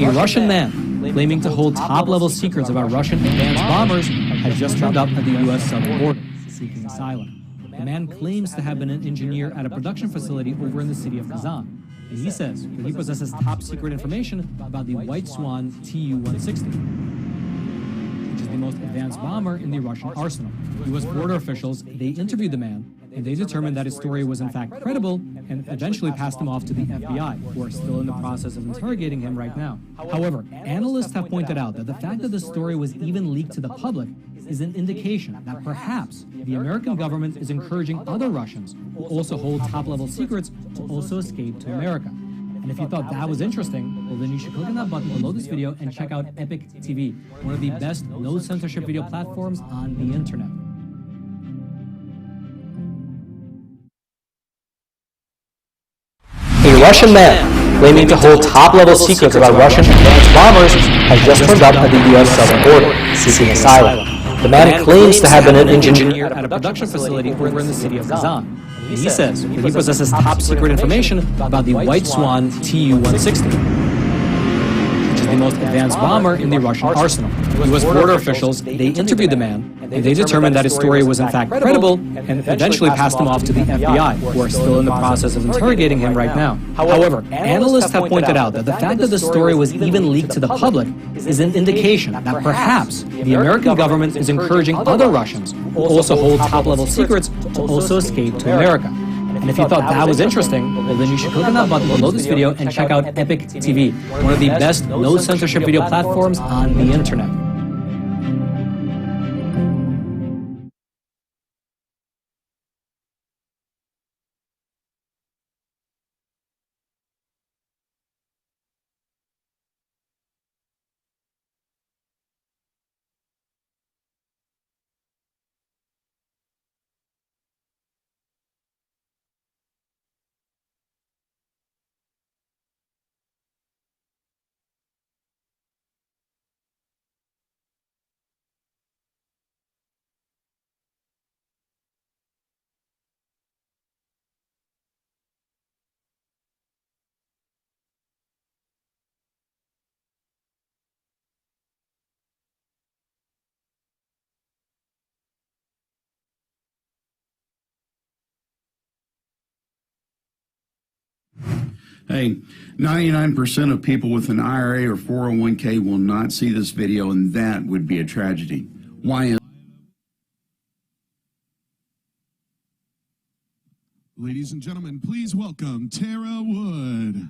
A Russian man claiming to hold top-level secrets about Russian advanced bombers has just turned up at the U.S. southern border, seeking asylum. The man claims to have been an engineer at a production facility over in the city of Kazan. And he says that he possesses top-secret information about the White Swan Tu-160, which is the most advanced bomber in the Russian arsenal. U.S. border officials, they interviewed the man, and they determined that his story was in fact credible and eventually passed him off to the FBI, who are still in the process of interrogating him right now. However, analysts have pointed out that the fact that the story was even leaked to the public is an indication that perhaps the American government is encouraging other Russians who also hold top-level secrets to also escape to America. And if you thought that was interesting, well then you should click on that button below this video and check out Epic TV, one of the best no-censorship video platforms on the internet. A Russian man claiming to hold top-level secrets about Russian advanced bombers has just turned up at the U.S. southern border, seeking asylum. The man claims to have been an engineer at a production facility over in the city of Kazan. And he says that he possesses top-secret information about the White Swan Tu-160, which is the most advanced bomber in the Russian arsenal. U.S. border officials, they interviewed the man, and they determined that his story was in fact credible and eventually passed him off to the FBI, who are still in the process of interrogating him right now. However, analysts have pointed out that the fact that the story was even leaked to the public is an indication that perhaps the American government is encouraging other Russians who also hold top-level secrets to also escape to America. And if you thought that was interesting, well then you should click on that button below this video and check out Epic TV, one of the best no-censorship video platforms on the internet. Hey, 99% of people with an IRA or 401k will not see this video, and that would be a tragedy. Why is... Ladies and gentlemen, please welcome Tara Wood.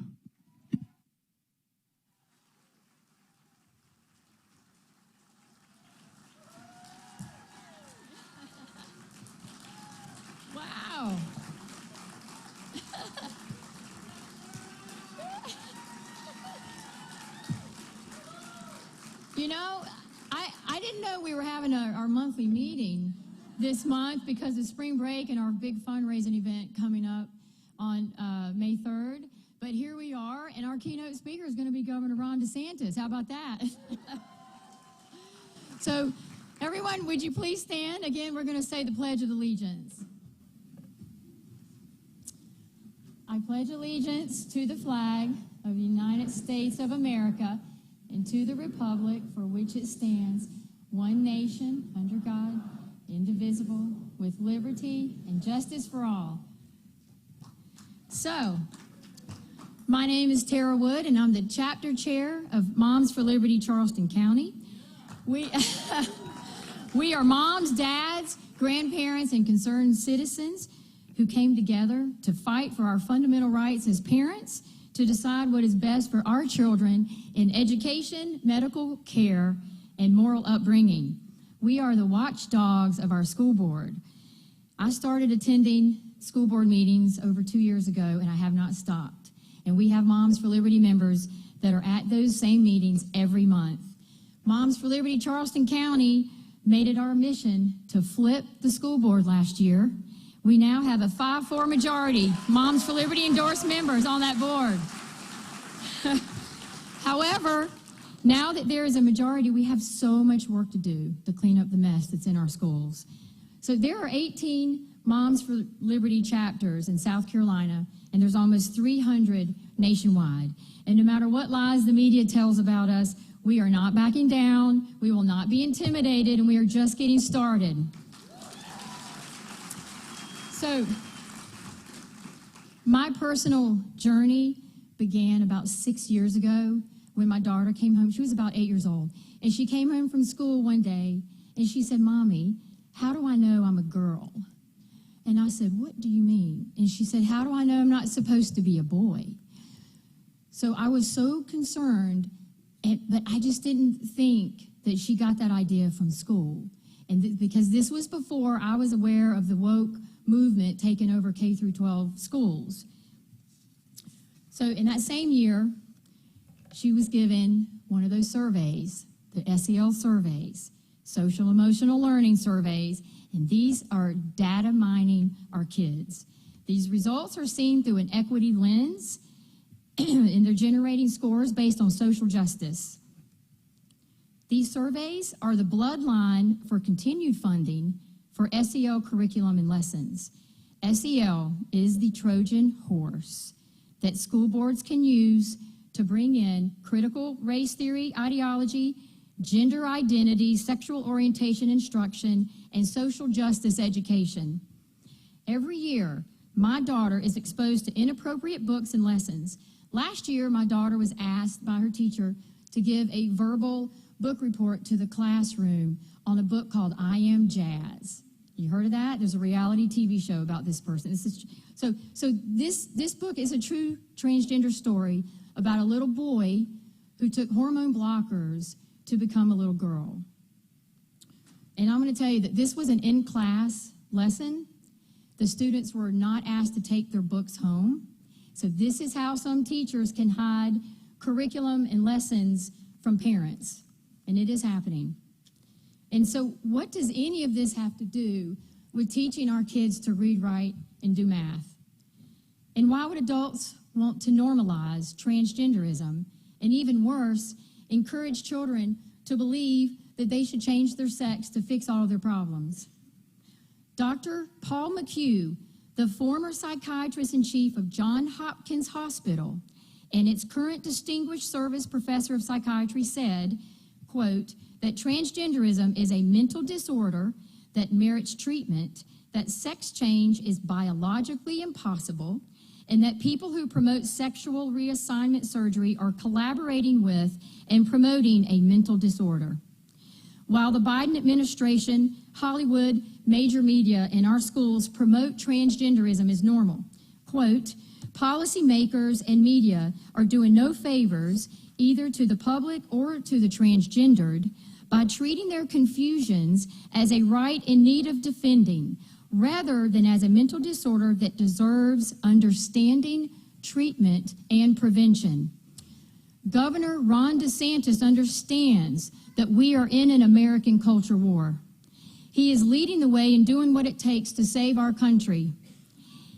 Wow. You know, I didn't know we were having our monthly meeting this month because of spring break and our big fundraising event coming up on May 3rd. But here we are, and our keynote speaker is going to be Governor Ron DeSantis. How about that? So, everyone, would you please stand? Again, we're going to say the Pledge of Allegiance. I pledge allegiance to the flag of the United States of America and to the republic for which it stands, one nation, under God, indivisible, with liberty and justice for all. So, my name is Tara Wood, and I'm the chapter chair of Moms for Liberty, Charleston County. We are moms, dads, grandparents, and concerned citizens who came together to fight for our fundamental rights as parents, to decide what is best for our children in education, medical care, and moral upbringing. We are the watchdogs of our school board. I started attending school board meetings over 2 years ago, and I have not stopped. And we have Moms for Liberty members that are at those same meetings every month. Moms for Liberty Charleston County made it our mission to flip the school board last year. We now have a 5-4 majority Moms for Liberty endorsed members on that board. However, now that there is a majority, we have so much work to do to clean up the mess that's in our schools. So there are 18 Moms for Liberty chapters in South Carolina, and there's almost 300 nationwide. And no matter what lies the media tells about us, we are not backing down, we will not be intimidated, and we are just getting started. So, my personal journey began about 6 years ago when my daughter came home. She was about 8 years old. And she came home from school one day, and she said, "Mommy, how do I know I'm a girl?" And I said, "What do you mean?" And she said, "How do I know I'm not supposed to be a boy?" So I was so concerned, but I just didn't think that she got that idea from school. And because this was before I was aware of the woke movement taking over K through 12 schools. So in that same year, she was given one of those surveys, the SEL surveys, social emotional learning surveys, and these are data mining our kids. These results are seen through an equity lens, and they're generating scores based on social justice. These surveys are the bloodline for continued funding for SEL curriculum and lessons. SEL is the Trojan horse that school boards can use to bring in critical race theory, ideology, gender identity, sexual orientation instruction, and social justice education. Every year, my daughter is exposed to inappropriate books and lessons. Last year, my daughter was asked by her teacher to give a verbal book report to the classroom on a book called I Am Jazz. You heard of that? There's a reality TV show about this person. This book is a true transgender story about a little boy who took hormone blockers to become a little girl. And I'm going to tell you that this was an in-class lesson. The students were not asked to take their books home. So this is how some teachers can hide curriculum and lessons from parents. And it is happening. And so what does any of this have to do with teaching our kids to read, write, and do math? And why would adults want to normalize transgenderism, and even worse, encourage children to believe that they should change their sex to fix all of their problems? Dr. Paul McHugh, the former psychiatrist-in-chief of Johns Hopkins Hospital and its current Distinguished Service Professor of Psychiatry, said, quote, that transgenderism is a mental disorder that merits treatment, that sex change is biologically impossible, and that people who promote sexual reassignment surgery are collaborating with and promoting a mental disorder. While the Biden administration, Hollywood, major media, and our schools promote transgenderism as normal, quote, policymakers and media are doing no favors either to the public or to the transgendered by treating their confusions as a right in need of defending, rather than as a mental disorder that deserves understanding, treatment, and prevention. Governor Ron DeSantis understands that we are in an American culture war. He is leading the way and doing what it takes to save our country.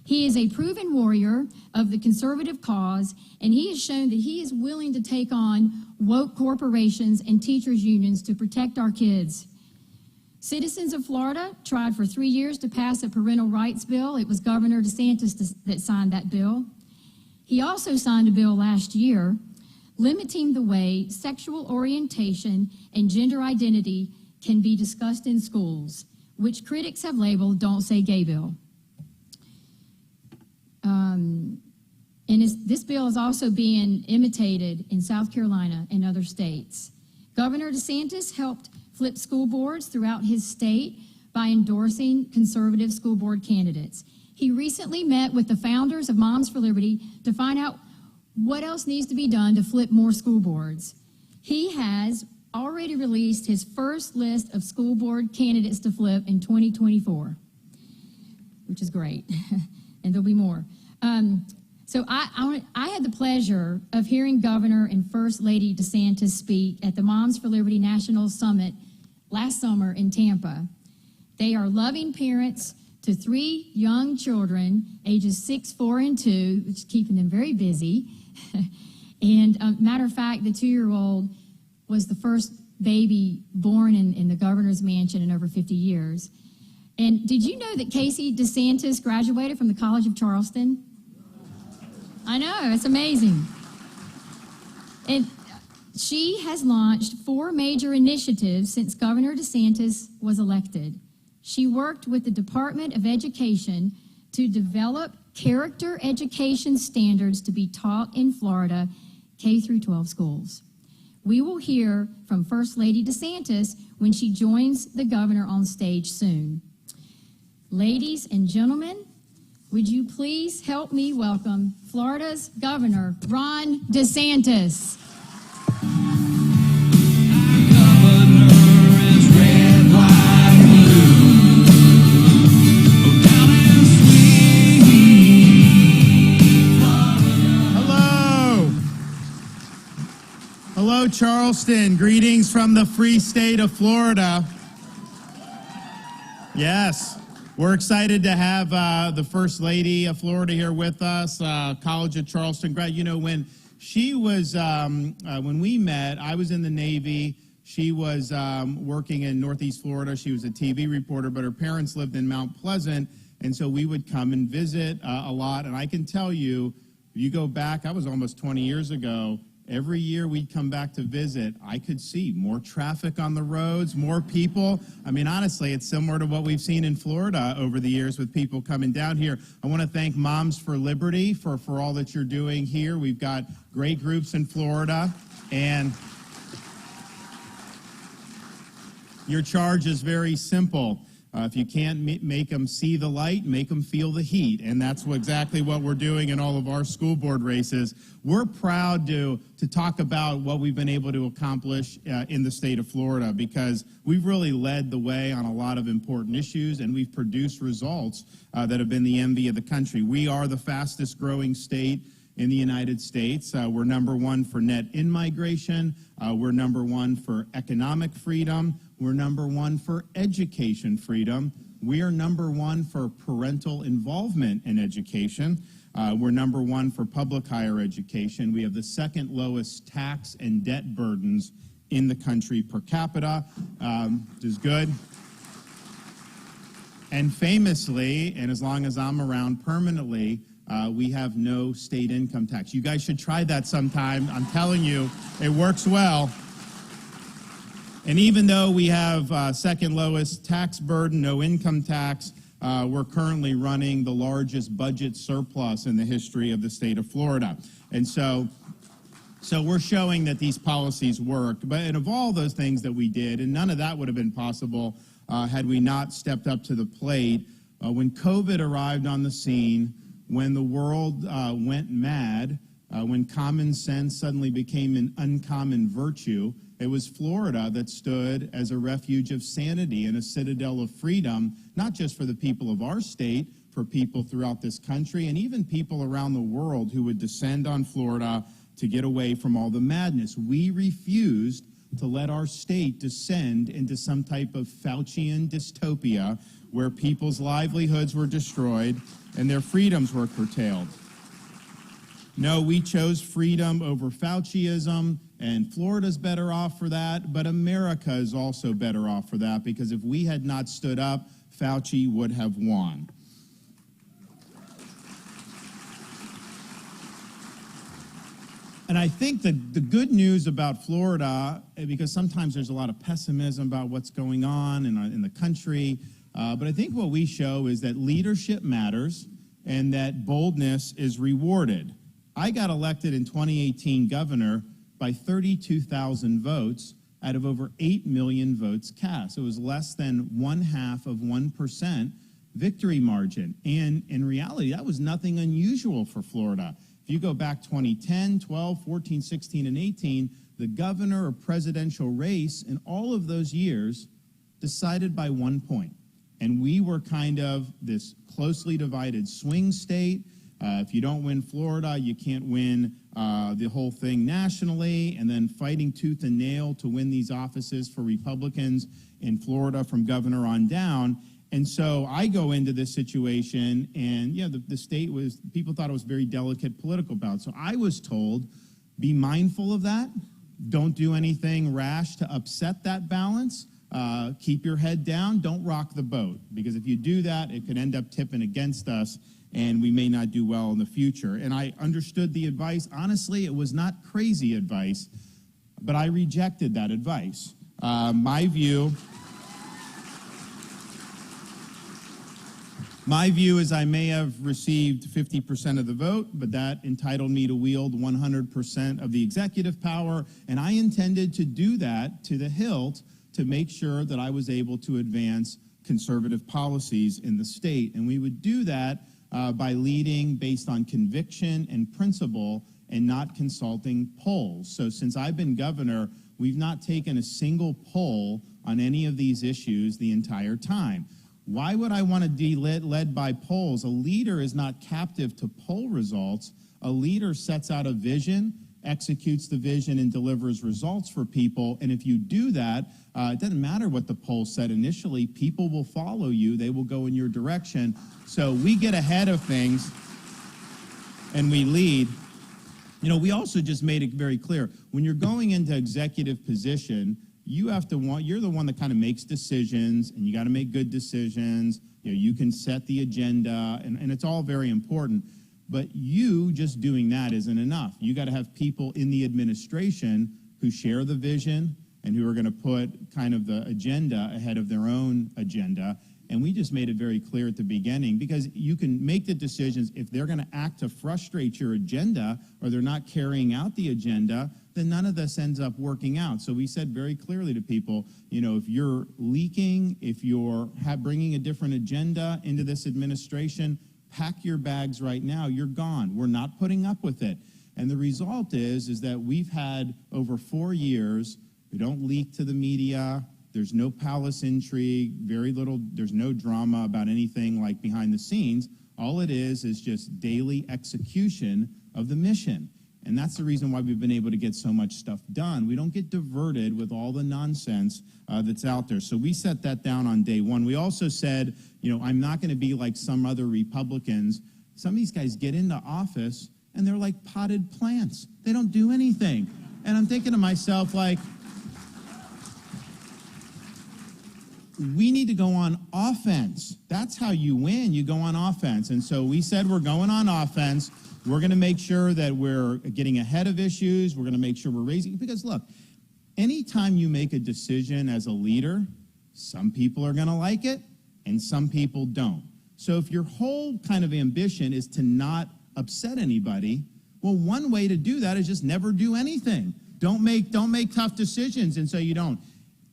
He is a proven warrior of the conservative cause, and he has shown that he is willing to take on woke corporations and teachers' unions to protect our kids. Citizens of Florida tried for 3 years to pass a parental rights bill. It was Governor DeSantis that signed that bill. He also signed a bill last year limiting the way sexual orientation and gender identity can be discussed in schools, which critics have labeled Don't Say Gay Bill. This bill is also being imitated in South Carolina and other states. Governor DeSantis helped flip school boards throughout his state by endorsing conservative school board candidates. He recently met with the founders of Moms for Liberty to find out what else needs to be done to flip more school boards. He has already released his first list of school board candidates to flip in 2024, which is great, and there'll be more. So I had the pleasure of hearing Governor and First Lady DeSantis speak at the Moms for Liberty National Summit last summer in Tampa. They are loving parents to 3 young children, ages 6, 4, and 2, which is keeping them very busy. And matter of fact, the 2-year-old was the first baby born in the governor's mansion in over 50 years. And did you know that Casey DeSantis graduated from the College of Charleston? I know, it's amazing. And she has launched 4 major initiatives since Governor DeSantis was elected. She worked with the Department of Education to develop character education standards to be taught in Florida K through 12 schools. We will hear from First Lady DeSantis when she joins the governor on stage soon. Ladies and gentlemen, would you please help me welcome Florida's Governor, Ron DeSantis. Hello, Charleston. Greetings from the free state of Florida. Yes, we're excited to have the First Lady of Florida here with us, College of Charleston grad. You know, when she was, when we met, I was in the Navy. She was working in Northeast Florida. She was a TV reporter, but her parents lived in Mount Pleasant, and so we would come and visit a lot. And I can tell you, you go back, I was almost 20 years ago, every year we'd come back to visit, I could see more traffic on the roads, more people. I mean, honestly, it's similar to what we've seen in Florida over the years with people coming down here. I want to thank Moms for Liberty for all that you're doing here. We've got great groups in Florida, and your charge is very simple. If you can't make them see the light, make them feel the heat. And that's exactly what we're doing in all of our school board races. We're proud to talk about what we've been able to accomplish in the state of Florida, because we've really led the way on a lot of important issues, and we've produced results that have been the envy of the country. We are the fastest growing state in the United States. We're #1 for net in-migration. We're #1 for economic freedom. We're #1 for education freedom. We are #1 for parental involvement in education. We're #1 for public higher education. We have the second lowest tax and debt burdens in the country per capita, which is good. And famously, and as long as I'm around permanently, we have no state income tax. You guys should try that sometime. I'm telling you, it works well. And even though we have second lowest tax burden, no income tax, we're currently running the largest budget surplus in the history of the state of Florida. And so we're showing that these policies work. But and of all those things that we did, and none of that would have been possible had we not stepped up to the plate. When COVID arrived on the scene, when the world went mad, when common sense suddenly became an uncommon virtue, it was Florida that stood as a refuge of sanity and a citadel of freedom, not just for the people of our state, for people throughout this country, and even people around the world who would descend on Florida to get away from all the madness. We refused to let our state descend into some type of Faucian dystopia where people's livelihoods were destroyed and their freedoms were curtailed. No, we chose freedom over Fauciism, and Florida's better off for that, but America is also better off for that, because if we had not stood up, Fauci would have won. And I think that the good news about Florida, because sometimes there's a lot of pessimism about what's going on in the country, but I think what we show is that leadership matters and that boldness is rewarded. I got elected in 2018 governor by 32,000 votes out of over 8 million votes cast. It was less than 0.5% victory margin. And in reality, that was nothing unusual for Florida. If you go back 2010, 12, 14, 16, and 18, the governor or presidential race in all of those years decided by 1 point. And we were kind of this closely divided swing state. If you don't win Florida, you can't win the whole thing nationally, and then fighting tooth and nail to win these offices for Republicans in Florida from governor on down. And so I go into this situation, and the state was, people thought it was very delicate political bout. So I was told, be mindful of that. Don't do anything rash to upset that balance. keep your head down, don't rock the boat, because if you do that, it could end up tipping against us, and we may not do well in the future. And I understood the advice. Honestly, it was not crazy advice, but I rejected that advice. My view is I may have received 50% of the vote, but that entitled me to wield 100% of the executive power, and I intended to do that to the hilt to make sure that I was able to advance conservative policies in the state. And we would do that by leading based on conviction and principle and not consulting polls. So since I've been governor, we've not taken a single poll on any of these issues the entire time. Why would I want to be led by polls? A leader is not captive to poll results. A leader sets out a vision, executes the vision, and delivers results for people. And if you do that, it doesn't matter what the poll said initially. People will follow you. They will go in your direction. So we get ahead of things and we lead. You know, we also just made it very clear, when you're going into executive position, you're the one that kind of makes decisions, and you got to make good decisions. You know, you can set the agenda, and it's all very important. But you just doing that isn't enough. You got to have people in the administration who share the vision and who are going to put kind of the agenda ahead of their own agenda. And we just made it very clear at the beginning, because you can make the decisions. If they're going to act to frustrate your agenda, or they're not carrying out the agenda, then none of this ends up working out. So we said very clearly to people, you know, if you're leaking, if you're bringing a different agenda into this administration, pack your bags right now. You're gone. We're not putting up with it. And the result is that we've had over 4 years, we don't leak to the media. There's no palace intrigue, very little, there's no drama about anything like behind the scenes. All it is just daily execution of the mission. And that's the reason why we've been able to get so much stuff done. We don't get diverted with all the nonsense that's out there. So we set that down on day one. We also said, you know, I'm not going to be like some other Republicans. Some of these guys get into office and they're like potted plants. They don't do anything. And I'm thinking to myself, like, we need to go on offense. That's how you win. You go on offense. And so we said we're going on offense. We're going to make sure that we're getting ahead of issues. We're going to make sure we're raising. Because, look, anytime you make a decision as a leader, some people are going to like it and some people don't. So if your whole kind of ambition is to not upset anybody, well, one way to do that is just never do anything. Don't make tough decisions, and so you don't.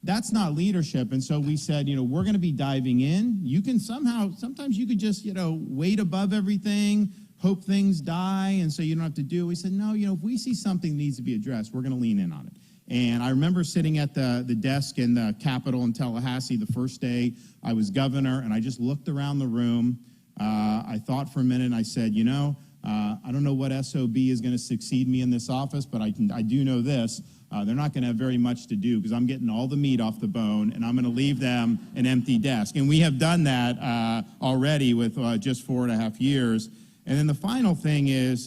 That's not leadership. And so we said, you know, we're going to be diving in. You can sometimes you could just, you know, wait above everything, hope things die, and so you don't have to do it. We said, no, you know, if we see something needs to be addressed, we're going to lean in on it. And I remember sitting at the desk in the Capitol in Tallahassee the first day I was governor, and I just looked around the room. I thought for a minute, and I said, you know, I don't know what SOB is going to succeed me in this office, but I do know this. They're not going to have very much to do, because I'm getting all the meat off the bone, and I'm going to leave them an empty desk. And we have done that already with just 4.5 years. And then the final thing is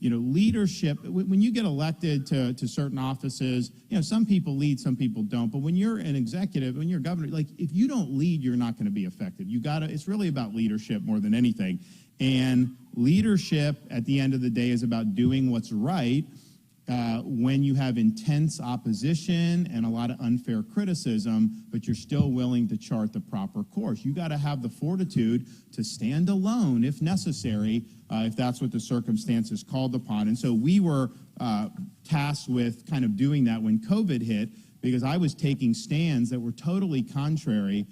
you know, leadership. When you get elected to certain offices, you know, some people lead, some people don't. But when you're an executive, when you're a governor, like, if you don't lead, you're not going to be effective. It's really about leadership more than anything. And leadership, at the end of the day, is about doing what's right when you have intense opposition and a lot of unfair criticism, but you're still willing to chart the proper course. You got to have the fortitude to stand alone if necessary, if that's what the circumstances called upon. And so we were tasked with kind of doing that when COVID hit, because I was taking stands that were totally contrary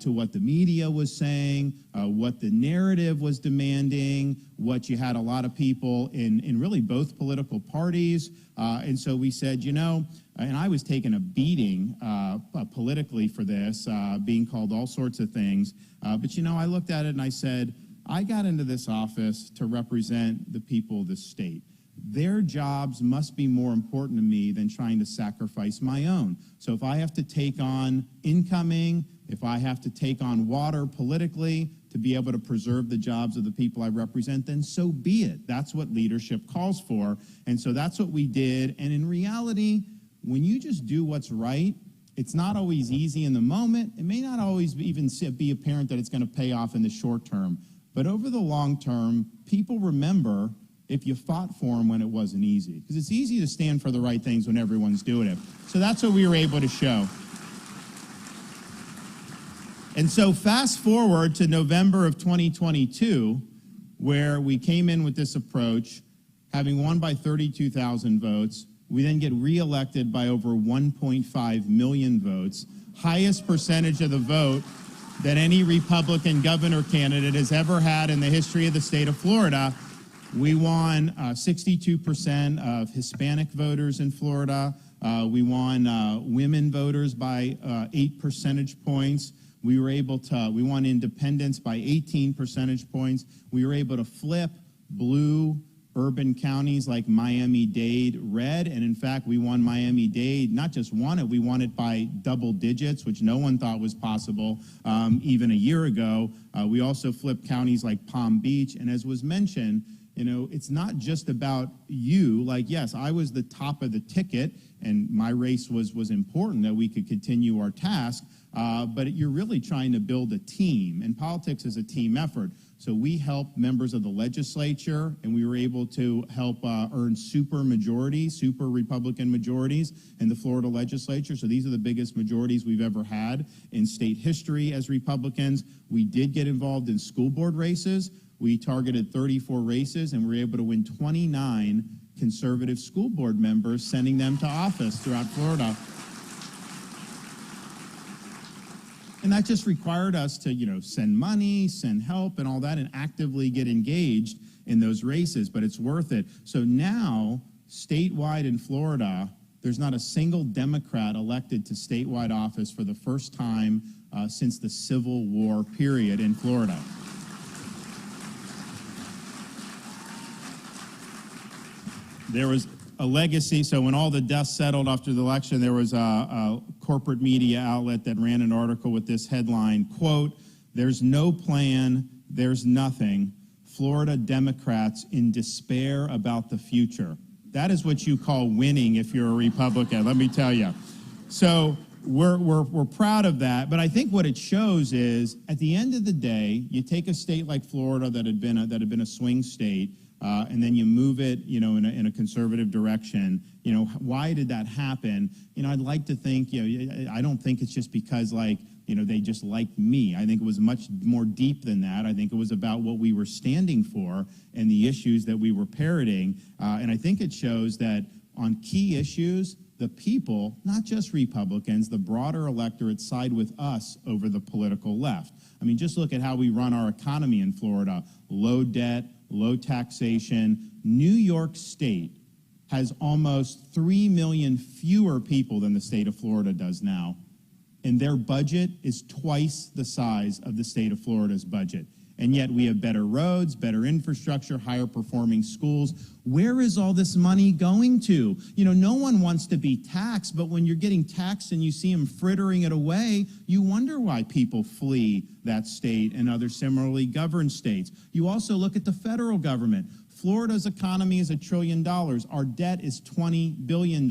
to what the media was saying, what the narrative was demanding, what you had a lot of people in really both political parties. And so we said, you know, and I was taking a beating politically for this, being called all sorts of things. But, you know, I looked at it and I said, I got into this office to represent the people of this state. Their jobs must be more important to me than trying to sacrifice my own. So if I have to take on incoming, if I have to take on water politically to be able to preserve the jobs of the people I represent, then so be it. That's what leadership calls for. And so that's what we did. And in reality, when you just do what's right, It's not always easy in the moment. It may not always even be apparent that it's going to pay off in the short term. But over the long term, people remember if you fought for them when it wasn't easy. Because it's easy to stand for the right things when everyone's doing it. So that's what we were able to show. And so fast forward to November of 2022, where we came in with this approach, having won by 32,000 votes. We then get reelected by over 1.5 million votes, highest percentage of the vote that any Republican governor candidate has ever had in the history of the state of Florida. We won 62% of Hispanic voters in Florida. We won women voters by 8 percentage points. We won independents by 18 percentage points. We were able to flip blue urban counties like Miami-Dade red, and in fact, we won Miami-Dade, not just won it, we won it by double digits, which no one thought was possible even a year ago. We also flipped counties like Palm Beach, and as was mentioned, you know, it's not just about you. Like, yes, I was the top of the ticket, and my race was important that we could continue our task, but you're really trying to build a team, and politics is a team effort. So we helped members of the legislature, and we were able to help earn super Republican majorities in the Florida legislature. So these are the biggest majorities we've ever had in state history as Republicans. We did get involved in school board races. We targeted 34 races, and we were able to win 29 conservative school board members, sending them to office throughout Florida. And that just required us to, you know, send money, send help and all that, and actively get engaged in those races, but it's worth it. So now, statewide in Florida, there's not a single Democrat elected to statewide office for the first time since the Civil War period in Florida. There was a legacy. So when all the dust settled after the election, there was a corporate media outlet that ran an article with this headline, quote, "There's no plan, there's nothing. Florida Democrats in despair about the future." That is what you call winning if you're a Republican, let me tell you. So we're proud of that, but I think what it shows is, at the end of the day, you take a state like Florida that had been a swing state, and then you move it, you know, in a conservative direction. You know, why did that happen? You know, I'd like to think, you know, I don't think it's just because, like, you know, they just liked me. I think it was much more deep than that. I think it was about what we were standing for and the issues that we were parroting. And I think it shows that on key issues, the people, not just Republicans, the broader electorate side with us over the political left. I mean, just look at how we run our economy in Florida. Low debt, low taxation. New York State has almost 3 million fewer people than the state of Florida does now. And their budget is twice the size of the state of Florida's budget. And yet we have better roads, better infrastructure, higher performing schools. Where is all this money going to? You know, no one wants to be taxed, but when you're getting taxed and you see them frittering it away, you wonder why people flee that state and other similarly governed states. You also look at the federal government. Florida's economy is $1 trillion. Our debt is $20 billion.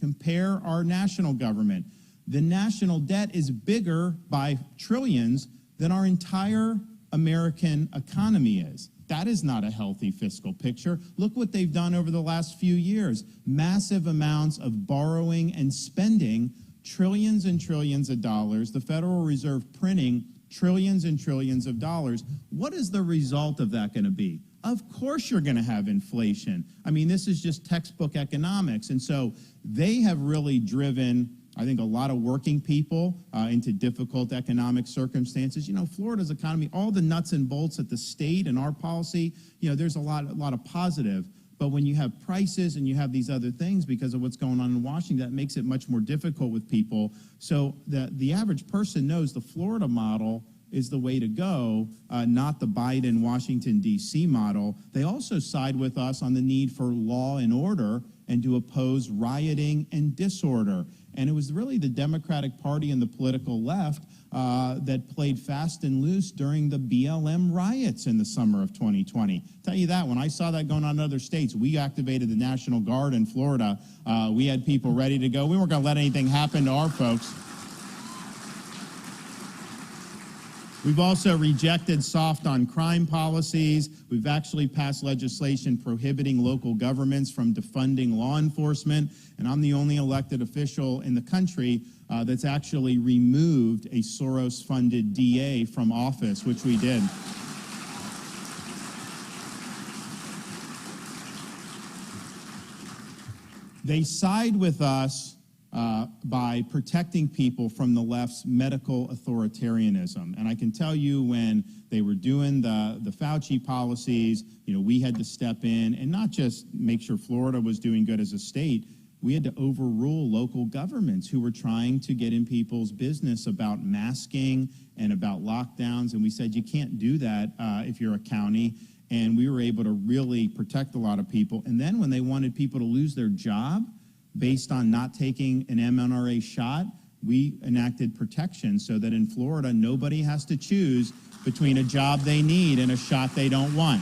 Compare our national government. The national debt is bigger by trillions than our entire American economy is. That is not a healthy fiscal picture. Look what they've done over the last few years. Massive amounts of borrowing and spending, trillions and trillions of dollars. The Federal Reserve printing trillions and trillions of dollars. What is the result of that going to be? Of course you're going to have inflation. I mean, this is just textbook economics. And so they have really driven, I think, a lot of working people into difficult economic circumstances. You know, Florida's economy, all the nuts and bolts at the state and our policy, you know, there's a lot of positive. But when you have prices and you have these other things because of what's going on in Washington, that makes it much more difficult with people. So the average person knows the Florida model is the way to go, not the Biden, Washington, D.C. model. They also side with us on the need for law and order and to oppose rioting and disorder. And it was really the Democratic Party and the political left that played fast and loose during the BLM riots in the summer of 2020. Tell you that, when I saw that going on in other states, we activated the National Guard in Florida. We had people ready to go. We weren't going to let anything happen to our folks. We've also rejected soft on crime policies. We've actually passed legislation prohibiting local governments from defunding law enforcement. And I'm the only elected official in the country that's actually removed a Soros-funded DA from office, which we did. They side with us by protecting people from the left's medical authoritarianism. And I can tell you, when they were doing the Fauci policies, we had to step in and not just make sure Florida was doing good as a state. We had to overrule local governments who were trying to get in people's business about masking and about lockdowns. And we said, you can't do that if you're a county. And we were able to really protect a lot of people. And then when they wanted people to lose their job based on not taking an mRNA shot, we enacted protection so that in Florida, nobody has to choose between a job they need and a shot they don't want.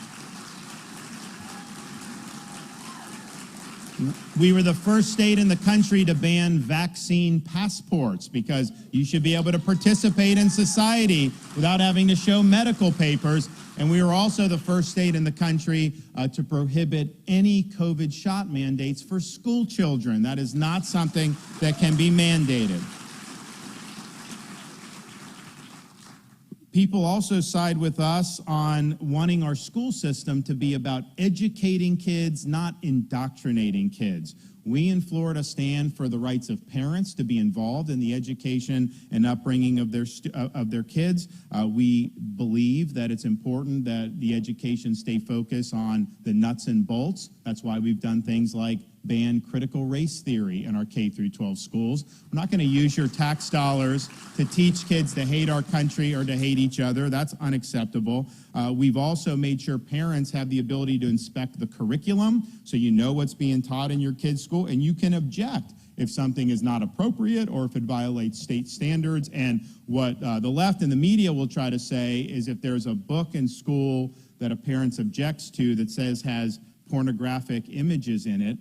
We were the first state in the country to ban vaccine passports because you should be able to participate in society without having to show medical papers. And we were also the first state in the country to prohibit any COVID shot mandates for school children. That is not something that can be mandated. People also side with us on wanting our school system to be about educating kids, not indoctrinating kids. We in Florida stand for the rights of parents to be involved in the education and upbringing of their kids. We believe that it's important that the education stay focused on the nuts and bolts. That's why we've done things like ban critical race theory in our K through 12 schools. We're not going to use your tax dollars to teach kids to hate our country or to hate each other. That's unacceptable. We've also made sure parents have the ability to inspect the curriculum so you know what's being taught in your kid's school, and you can object if something is not appropriate or if it violates state standards. And what the left and the media will try to say is if there's a book in school that a parent objects to that says has pornographic images in it,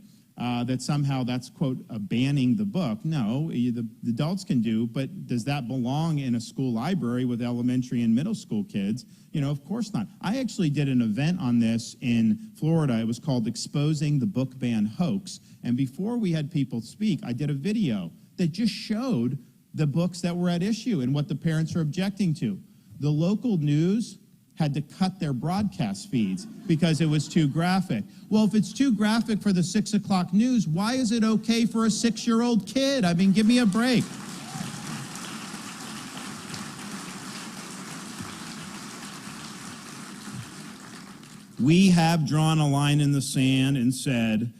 that somehow that's, quote, banning the book. No, the adults can do, but does that belong in a school library with elementary and middle school kids? Of course not. I actually did an event on this in Florida. It was called Exposing the Book Ban Hoax. And before we had people speak, I did a video that just showed the books that were at issue and what the parents are objecting to. The local news had to cut their broadcast feeds because it was too graphic. Well, if it's too graphic for the 6 o'clock news, why is it okay for a 6-year-old kid? I mean, give me a break. We have drawn a line in the sand and said,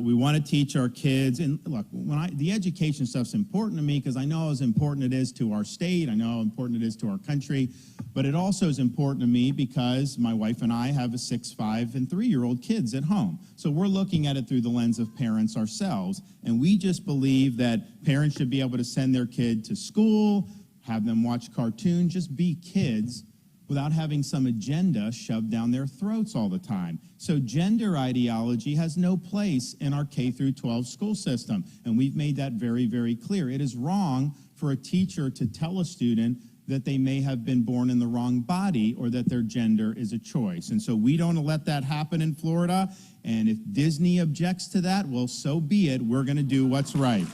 we want to teach our kids. And look, the education stuff's important to me because I know how important it is to our state. I know how important it is to our country. But it also is important to me because my wife and I have 6, 5, and 3-year-old kids at home. So we're looking at it through the lens of parents ourselves. And we just believe that parents should be able to send their kid to school, have them watch cartoons, just be kids, without having some agenda shoved down their throats all the time. So gender ideology has no place in our K through 12 school system. And we've made that very, very clear. It is wrong for a teacher to tell a student that they may have been born in the wrong body or that their gender is a choice. And so we don't let that happen in Florida. And if Disney objects to that, well, so be it. We're going to do what's right.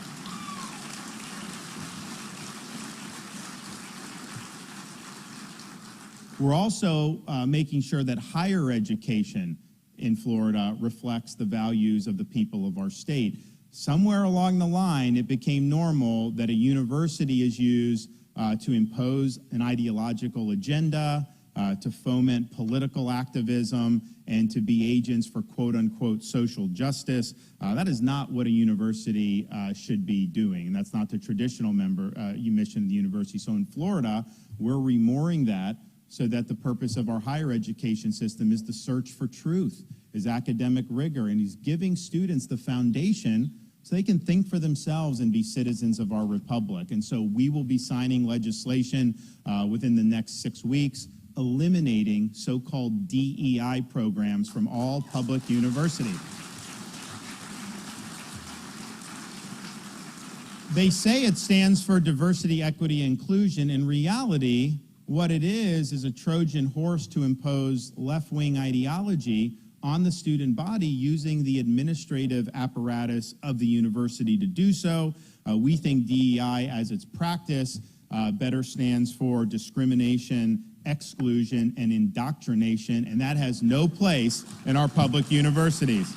We're also making sure that higher education in Florida reflects the values of the people of our state. Somewhere along the line, it became normal that a university is used to impose an ideological agenda, to foment political activism, and to be agents for quote-unquote social justice. That is not what a university should be doing, and that's not the traditional mission of the university. So in Florida, we're remooring that so that the purpose of our higher education system is the search for truth, is academic rigor, and he's giving students the foundation so they can think for themselves and be citizens of our republic. And so we will be signing legislation within the next 6 weeks, eliminating so-called DEI programs from all public universities. They say it stands for diversity, equity, inclusion. In reality, what it is a Trojan horse to impose left-wing ideology on the student body using the administrative apparatus of the university to do so. We think DEI, as its practice, better stands for discrimination, exclusion, and indoctrination, and that has no place in our public universities.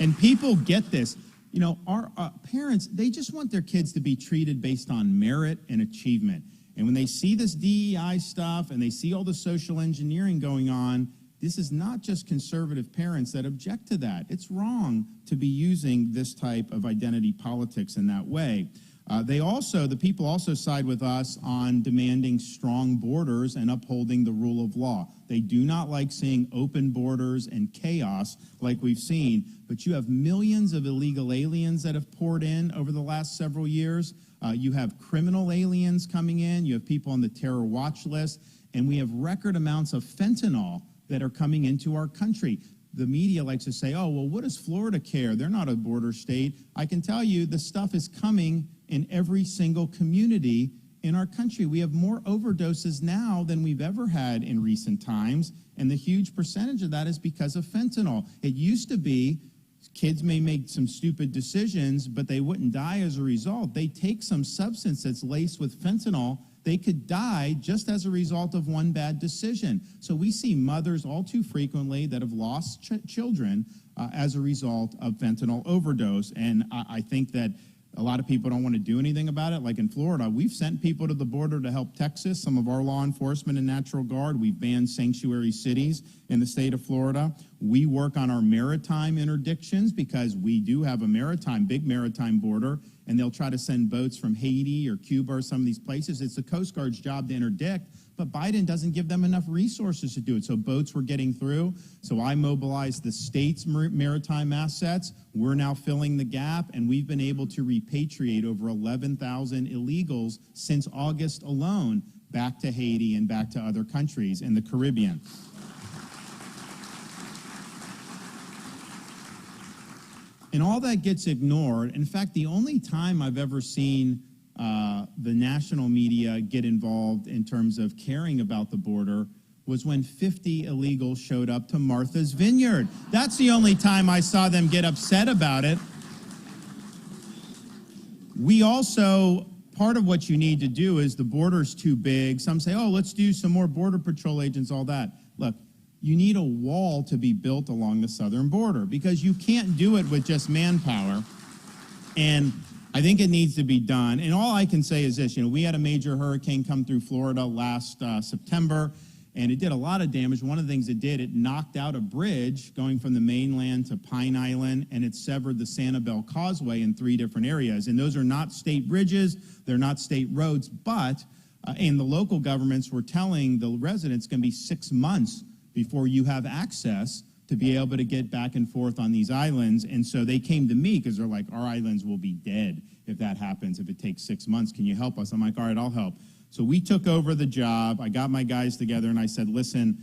And people get this. You know, our parents, they just want their kids to be treated based on merit and achievement. And when they see this DEI stuff and they see all the social engineering going on, this is not just conservative parents that object to that. It's wrong to be using this type of identity politics in that way. The people also side with us on demanding strong borders and upholding the rule of law. They do not like seeing open borders and chaos like we've seen, but you have millions of illegal aliens that have poured in over the last several years. You have criminal aliens coming in, you have people on the terror watch list, and we have record amounts of fentanyl that are coming into our country. The media likes to say, oh, well, what does Florida care? They're not a border state. I can tell you the stuff is coming in every single community in our country. We have more overdoses now than we've ever had in recent times, and the huge percentage of that is because of fentanyl. It used to be kids may make some stupid decisions, but they wouldn't die as a result. They take some substance that's laced with fentanyl, they could die just as a result of one bad decision. So we see mothers all too frequently that have lost children as a result of fentanyl overdose, and I think that a lot of people don't want to do anything about it. Like in Florida, we've sent people to the border to help Texas, some of our law enforcement and National Guard. We've banned sanctuary cities in the state of Florida. We work on our maritime interdictions because we do have a big maritime border, and they'll try to send boats from Haiti or Cuba or some of these places. It's the Coast Guard's job to interdict, but Biden doesn't give them enough resources to do it. So boats were getting through. So I mobilized the state's maritime assets. We're now filling the gap, and we've been able to repatriate over 11,000 illegals since August alone back to Haiti and back to other countries in the Caribbean. And all that gets ignored. In fact, the only time I've ever seen the national media get involved in terms of caring about the border was when 50 illegals showed up to Martha's Vineyard. That's the only time I saw them get upset about it. We also, part of what you need to do is the border's too big. Some say, oh, let's do some more Border Patrol agents, all that. Look, you need a wall to be built along the southern border because you can't do it with just manpower. And I think it needs to be done. And all I can say is this, we had a major hurricane come through Florida last September, and it did a lot of damage. One of the things it did, it knocked out a bridge going from the mainland to Pine Island, and it severed the Sanibel Causeway in 3 different areas. And those are not state bridges, they're not state roads, but, and the local governments were telling the residents it's going to be 6 months before you have access to be able to get back and forth on these islands. And so they came to me because they're like, our islands will be dead if that happens, if it takes 6 months. Can you help us? I'm like, all right, I'll help. So we took over the job. I got my guys together and I said, listen,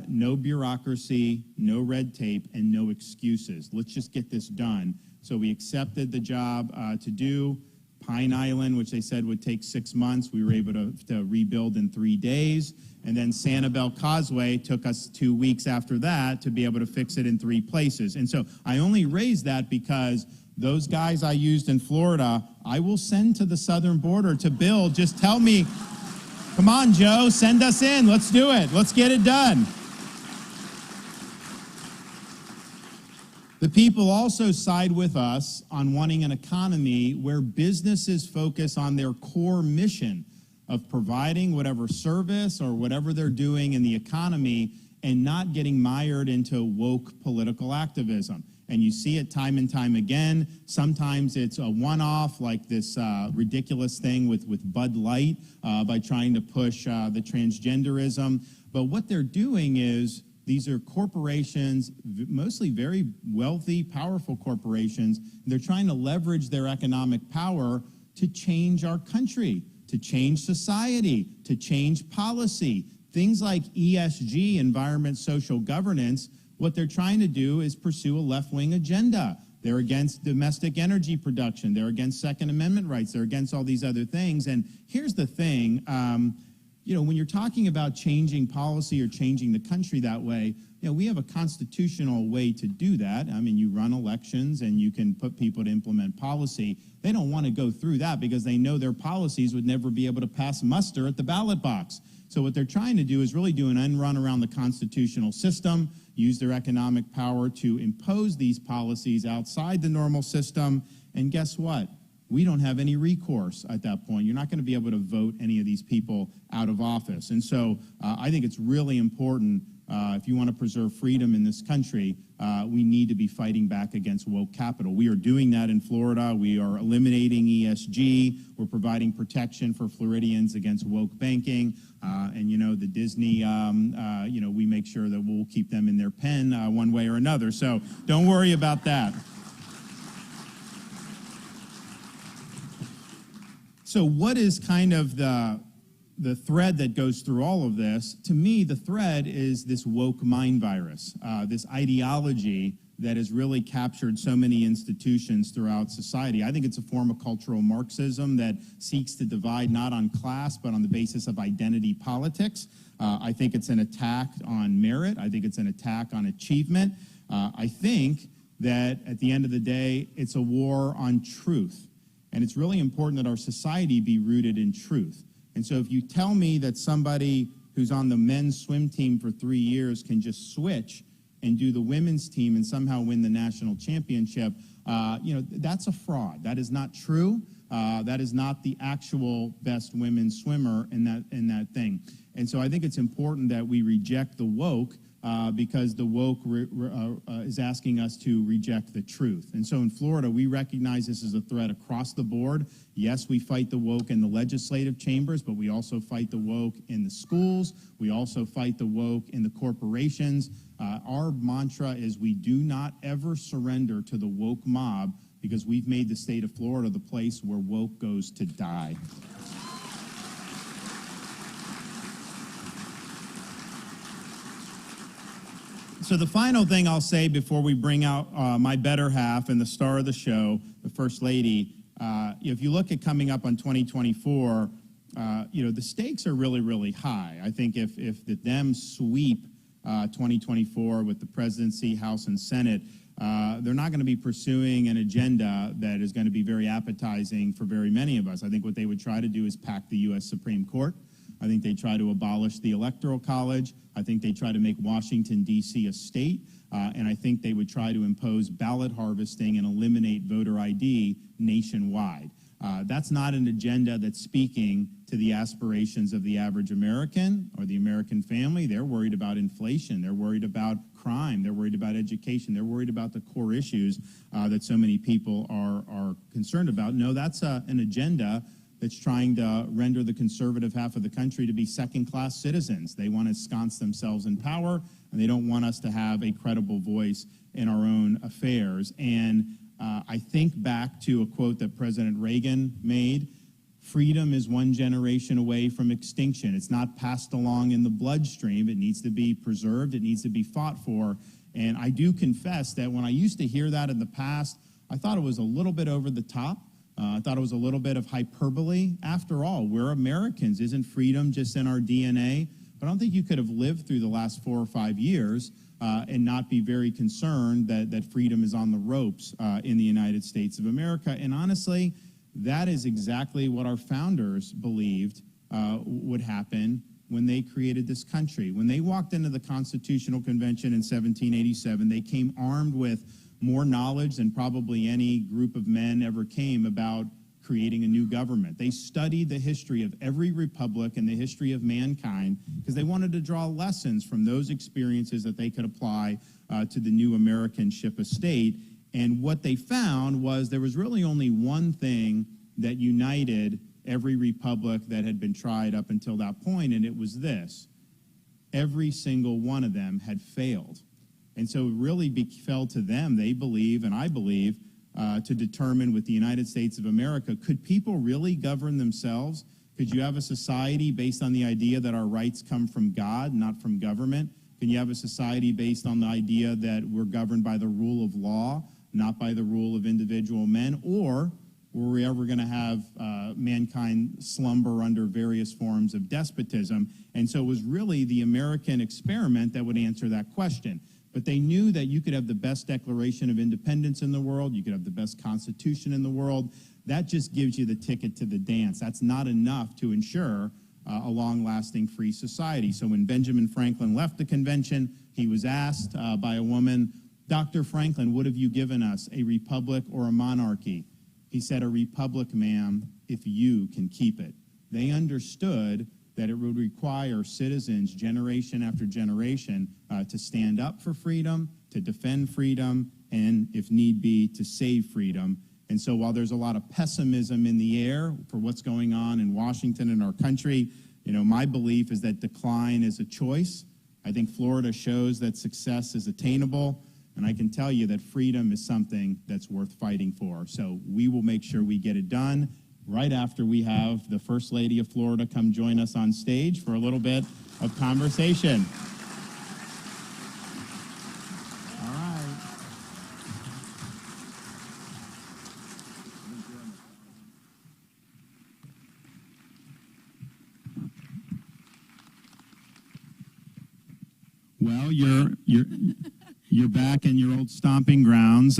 no bureaucracy, no red tape, and no excuses. Let's just get this done. So we accepted the job to do Pine Island, which they said would take 6 months. We were able to rebuild in 3 days. And then Sanibel Causeway took us 2 weeks after that to be able to fix it in 3 places. And so I only raised that because those guys I used in Florida, I will send to the southern border to build. Just tell me, come on, Joe, send us in. Let's do it. Let's get it done. The people also side with us on wanting an economy where businesses focus on their core mission of providing whatever service or whatever they're doing in the economy and not getting mired into woke political activism. And you see it time and time again. Sometimes it's a one-off, like this ridiculous thing with Bud Light by trying to push the transgenderism. But what they're doing is These are corporations, mostly very wealthy, powerful corporations. They're trying to leverage their economic power to change our country, to change society, to change policy. Things like ESG, environment, social governance, what they're trying to do is pursue a left-wing agenda. They're against domestic energy production. They're against Second Amendment rights. They're against all these other things. And here's the thing, when you're talking about changing policy or changing the country that way, we have a constitutional way to do that. I mean, you run elections and you can put people to implement policy. They don't want to go through that because they know their policies would never be able to pass muster at the ballot box. So what they're trying to do is really do an end run around the constitutional system, use their economic power to impose these policies outside the normal system, and guess what? We don't have any recourse at that point. You're not going to be able to vote any of these people out of office. And so I think it's really important, if you want to preserve freedom in this country, we need to be fighting back against woke capital. We are doing that in Florida. We are eliminating ESG. We're providing protection for Floridians against woke banking. The Disney, we make sure that we'll keep them in their pen one way or another. So don't worry about that. So what is kind of the thread that goes through all of this? To me, the thread is this woke mind virus, this ideology that has really captured so many institutions throughout society. I think it's a form of cultural Marxism that seeks to divide not on class, but on the basis of identity politics. I think it's an attack on merit. I think it's an attack on achievement. I think that at the end of the day, it's a war on truth. And it's really important that our society be rooted in truth. And so if you tell me that somebody who's on the men's swim team for 3 years can just switch and do the women's team and somehow win the national championship, that's a fraud. That is not true. That is not the actual best women's swimmer in that thing. And so I think it's important that we reject the woke because the woke is asking us to reject the truth. And so in Florida, we recognize this as a threat across the board. Yes, we fight the woke in the legislative chambers, but we also fight the woke in the schools. We also fight the woke in the corporations. Our mantra is we do not ever surrender to the woke mob because we've made the state of Florida the place where woke goes to die. So the final thing I'll say before we bring out my better half and the star of the show, the First Lady, if you look at coming up on 2024, the stakes are really, really high. I think if the Dems sweep 2024 with the presidency, House, and Senate, they're not going to be pursuing an agenda that is going to be very appetizing for very many of us. I think what they would try to do is pack the U.S. Supreme Court. I think they try to abolish the Electoral College. I think they try to make Washington, D.C. a state. And I think they would try to impose ballot harvesting and eliminate voter ID nationwide. That's not an agenda that's speaking to the aspirations of the average American or the American family. They're worried about inflation. They're worried about crime. They're worried about education. They're worried about the core issues that so many people are concerned about. No, that's an agenda that's trying to render the conservative half of the country to be second-class citizens. They want to ensconce themselves in power, and they don't want us to have a credible voice in our own affairs. And I think back to a quote that President Reagan made: freedom is one generation away from extinction. It's not passed along in the bloodstream. It needs to be preserved. It needs to be fought for. And I do confess that when I used to hear that in the past, I thought it was a little bit over the top. I thought it was a little bit of hyperbole. After all, we're Americans. Isn't freedom just in our DNA? But I don't think you could have lived through the last 4 or 5 years and not be very concerned that freedom is on the ropes in the United States of America. And honestly, that is exactly what our founders believed would happen when they created this country. When they walked into the Constitutional Convention in 1787, they came armed with more knowledge than probably any group of men ever came about creating a new government. They studied the history of every republic and the history of mankind because they wanted to draw lessons from those experiences that they could apply to the new American ship of state. And what they found was there was really only one thing that united every republic that had been tried up until that point, and it was this: every single one of them had failed. And so it really fell to them, they believe, and I believe, to determine with the United States of America, could people really govern themselves? Could you have a society based on the idea that our rights come from God, not from government? Can you have a society based on the idea that we're governed by the rule of law, not by the rule of individual men? Or were we ever going to have mankind slumber under various forms of despotism? And so it was really the American experiment that would answer that question. But they knew that you could have the best Declaration of Independence in the world, you could have the best Constitution in the world. That just gives you the ticket to the dance. That's not enough to ensure a long-lasting free society. So when Benjamin Franklin left the convention, he was asked by a woman, "Dr. Franklin, what have you given us, a republic or a monarchy?" He said, "A republic, ma'am, if you can keep it." They understood that it would require citizens generation after generation to stand up for freedom, to defend freedom, and if need be, to save freedom. And so while there's a lot of pessimism in the air for what's going on in Washington and our country, my belief is that decline is a choice. I think Florida shows that success is attainable, and I can tell you that freedom is something that's worth fighting for. So we will make sure we get it done right after we have the First Lady of Florida come join us on stage for a little bit of conversation. All right. Well, you're back in your old stomping grounds.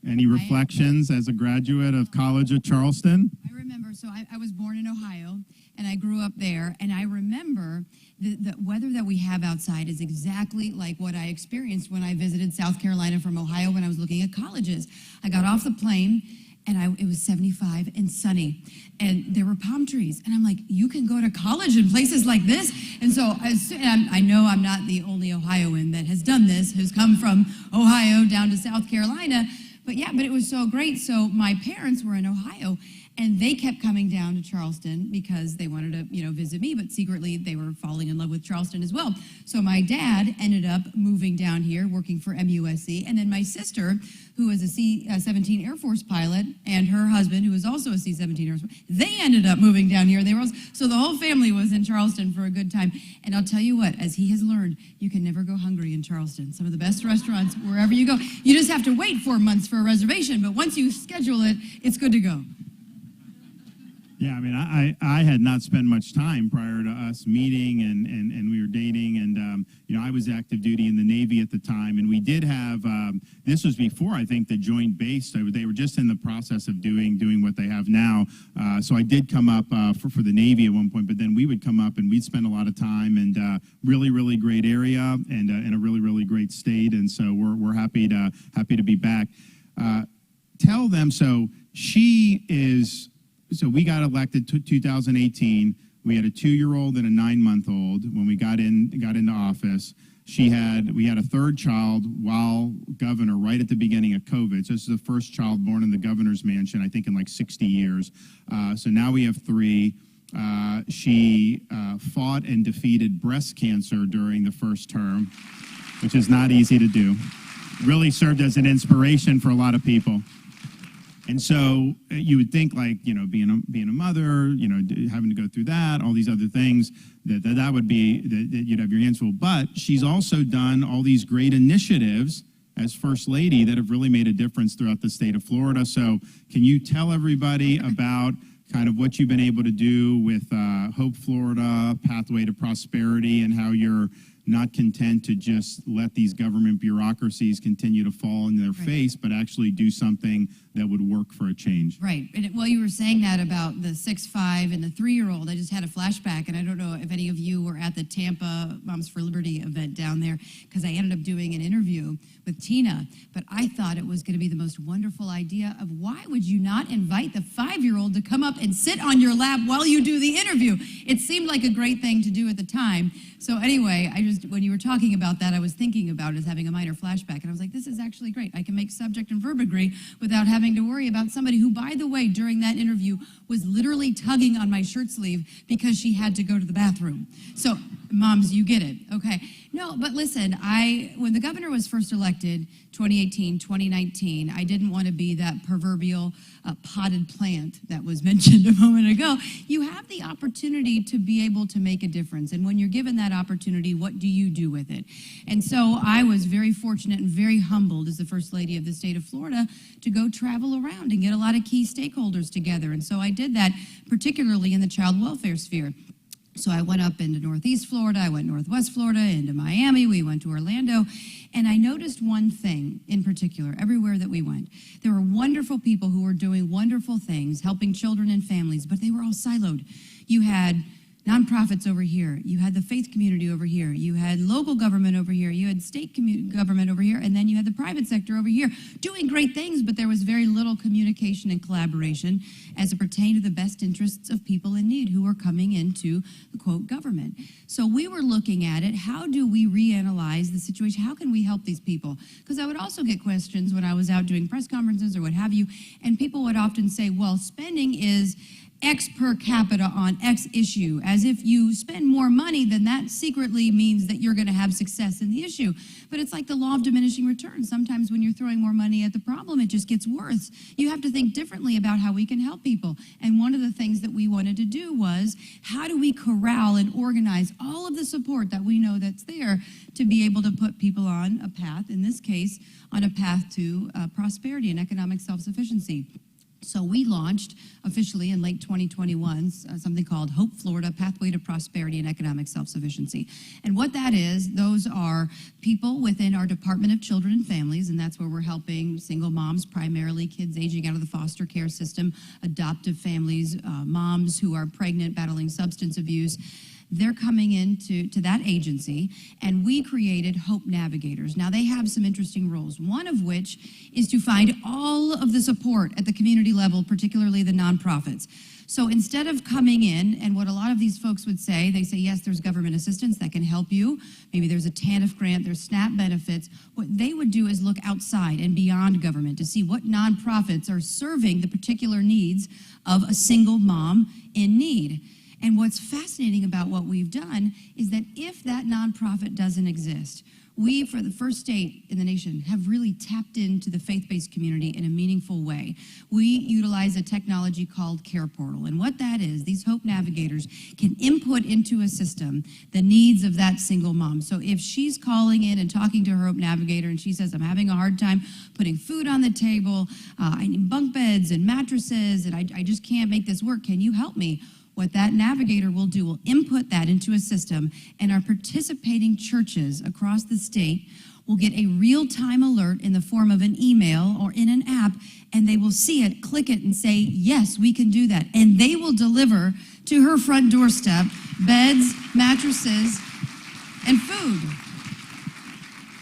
Any reflections as a graduate of College of Charleston? I remember, so I was born in Ohio, and I grew up there, and I remember the weather that we have outside is exactly like what I experienced when I visited South Carolina from Ohio when I was looking at colleges. I got off the plane, and it was 75 and sunny, and there were palm trees, and I'm like, you can go to college in places like this? And so I know I'm not the only Ohioan that has done this, who's come from Ohio down to South Carolina. But it was so great. So my parents were in Ohio, and they kept coming down to Charleston because they wanted to, visit me, but secretly they were falling in love with Charleston as well. So my dad ended up moving down here, working for MUSC, and then my sister, who was a C-17 Air Force pilot, and her husband, who was also a C-17 Air Force, they ended up moving down here. So the whole family was in Charleston for a good time. And I'll tell you what, as he has learned, you can never go hungry in Charleston. Some of the best restaurants, wherever you go, you just have to wait 4 months for a reservation, but once you schedule it, it's good to go. Yeah, I mean, I had not spent much time prior to us meeting, and we were dating, and I was active duty in the Navy at the time, and we did have, this was before, I think, the joint base. They were just in the process of doing what they have now. So I did come up for the Navy at one point, but then we would come up and we'd spend a lot of time, and really, really great area, and a really, really great state, and so we're happy to be back. Tell them, so we got elected 2018. We had a 2-year-old and a 9-month-old when we got into office. We had a third child while governor right at the beginning of COVID. So this is the first child born in the governor's mansion, I think, in like 60 years. So now we have 3. She fought and defeated breast cancer during the first term, which is not easy to do. Really served as an inspiration for a lot of people. And so you would think, like, being a mother, having to go through that, all these other things, that would be, that you'd have your hands full. But she's also done all these great initiatives as First Lady that have really made a difference throughout the state of Florida. So can you tell everybody about kind of what you've been able to do with Hope Florida, Pathway to Prosperity, and how you're not content to just let these government bureaucracies continue to fall in their face, but actually do something that would work for a change. Right. And while you were saying that about the 6'5" and the 3-year-old, I just had a flashback, and I don't know if any of you were at the Tampa Moms for Liberty event down there, because I ended up doing an interview with Tina, but I thought it was going to be the most wonderful idea of why would you not invite the 5-year-old to come up and sit on your lap while you do the interview? It seemed like a great thing to do at the time. So anyway, when you were talking about that, I was thinking about it as having a minor flashback, and I was like, this is actually great. I can make subject and verb agree without having to worry about somebody who, by the way, during that interview was literally tugging on my shirt sleeve because she had to go to the bathroom. So Moms, you get it. Okay. No, but listen, when the governor was first elected, 2018, 2019, I didn't want to be that proverbial potted plant that was mentioned a moment ago. You have the opportunity to be able to make a difference. And when you're given that opportunity, what do you do with it? And so I was very fortunate and very humbled as the First Lady of the state of Florida to go travel around and get a lot of key stakeholders together. And so I did that particularly in the child welfare sphere. So I went up into Northeast Florida, I went Northwest Florida, into Miami, we went to Orlando, and I noticed one thing in particular, everywhere that we went. There were wonderful people who were doing wonderful things, helping children and families, but they were all siloed. You had nonprofits over here, you had the faith community over here, you had local government over here, you had state government over here, and then you had the private sector over here doing great things, but there was very little communication and collaboration as it pertained to the best interests of people in need who were coming into the quote government. So we were looking at it, how do we reanalyze the situation? How can we help these people? Because I would also get questions when I was out doing press conferences or what have you, and people would often say, well, spending is X per capita on X issue, as if you spend more money, then that secretly means that you're going to have success in the issue. But it's like the law of diminishing returns. Sometimes when you're throwing more money at the problem, it just gets worse. You have to think differently about how we can help people. And one of the things that we wanted to do was, how do we corral and organize all of the support that we know that's there to be able to put people on a path, in this case, on a path to prosperity and economic self-sufficiency. So we launched officially in late 2021 something called Hope Florida, Pathway to Prosperity and Economic Self-Sufficiency. And what that is, those are people within our Department of Children and Families, and that's where we're helping single moms, primarily kids aging out of the foster care system, adoptive families, moms who are pregnant, battling substance abuse. They're coming into that agency, and we created Hope Navigators. Now, they have some interesting roles, one of which is to find all of the support at the community level, particularly the nonprofits. So instead of coming in, and what a lot of these folks would say, they say, yes, there's government assistance that can help you. Maybe there's a TANF grant, there's SNAP benefits. What they would do is look outside and beyond government to see what nonprofits are serving the particular needs of a single mom in need. And what's fascinating about what we've done is that if that nonprofit doesn't exist, we, for the first state in the nation, have really tapped into the faith-based community in a meaningful way. We utilize a technology called Care Portal. And what that is, these Hope Navigators can input into a system the needs of that single mom. So if she's calling in and talking to her Hope Navigator and she says, I'm having a hard time putting food on the table, I need bunk beds and mattresses, and I just can't make this work, can you help me? What that navigator will do will input that into a system, and our participating churches across the state will get a real-time alert in the form of an email or in an app, and they will see it, click it, and say, yes, we can do that. And they will deliver to her front doorstep beds, mattresses, and food.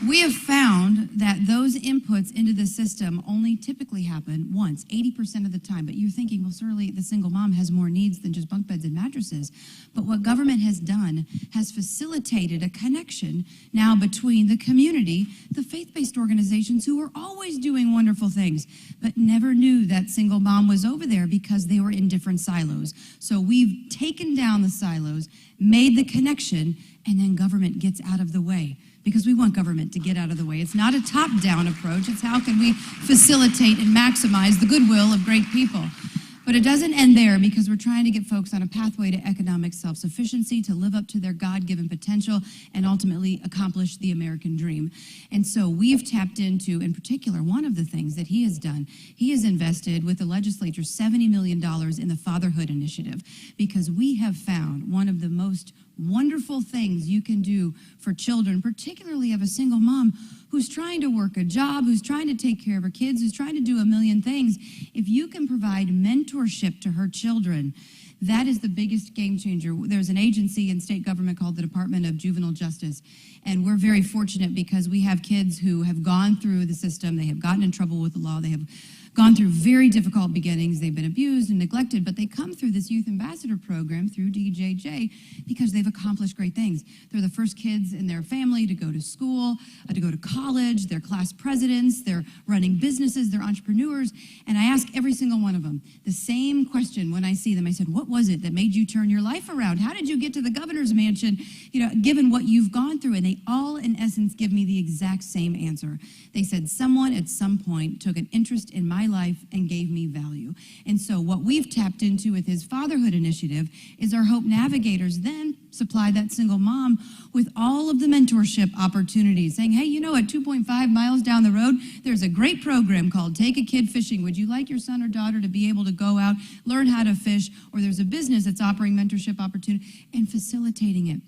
We have found that those inputs into the system only typically happen once, 80% of the time. But you're thinking, well, certainly the single mom has more needs than just bunk beds and mattresses. But what government has done has facilitated a connection now between the community, the faith-based organizations who were always doing wonderful things, but never knew that single mom was over there because they were in different silos. So we've taken down the silos, made the connection, and then government gets out of the way. Because we want government to get out of the way. It's not a top-down approach. It's how can we facilitate and maximize the goodwill of great people. But it doesn't end there, because we're trying to get folks on a pathway to economic self-sufficiency, to live up to their God-given potential, and ultimately accomplish the American dream. And so we've tapped into, in particular, one of the things that he has done. He has invested with the legislature $70 million in the Fatherhood Initiative, because we have found one of the most wonderful things you can do for children, particularly of a single mom who's trying to work a job, who's trying to take care of her kids, who's trying to do a million things. If you can provide mentorship to her children, that is the biggest game changer. There's an agency in state government called the Department of Juvenile Justice, and we're very fortunate because we have kids who have gone through the system, they have gotten in trouble with the law, they have gone through very difficult beginnings. They've been abused and neglected, but they come through this youth ambassador program through DJJ because they've accomplished great things. They're the first kids in their family to go to school, to go to college. They're class presidents. They're running businesses. They're entrepreneurs. And I ask every single one of them the same question when I see them. I said, what was it that made you turn your life around? How did you get to the governor's mansion, given what you've gone through? And they all, in essence, give me the exact same answer. They said, someone at some point took an interest in my life and gave me value. And so what we've tapped into with his fatherhood initiative is our Hope Navigators then supply that single mom with all of the mentorship opportunities, saying, hey, at 2.5 miles down the road, there's a great program called Take a Kid Fishing. Would you like your son or daughter to be able to go out, learn how to fish? Or there's a business that's offering mentorship opportunity and facilitating it.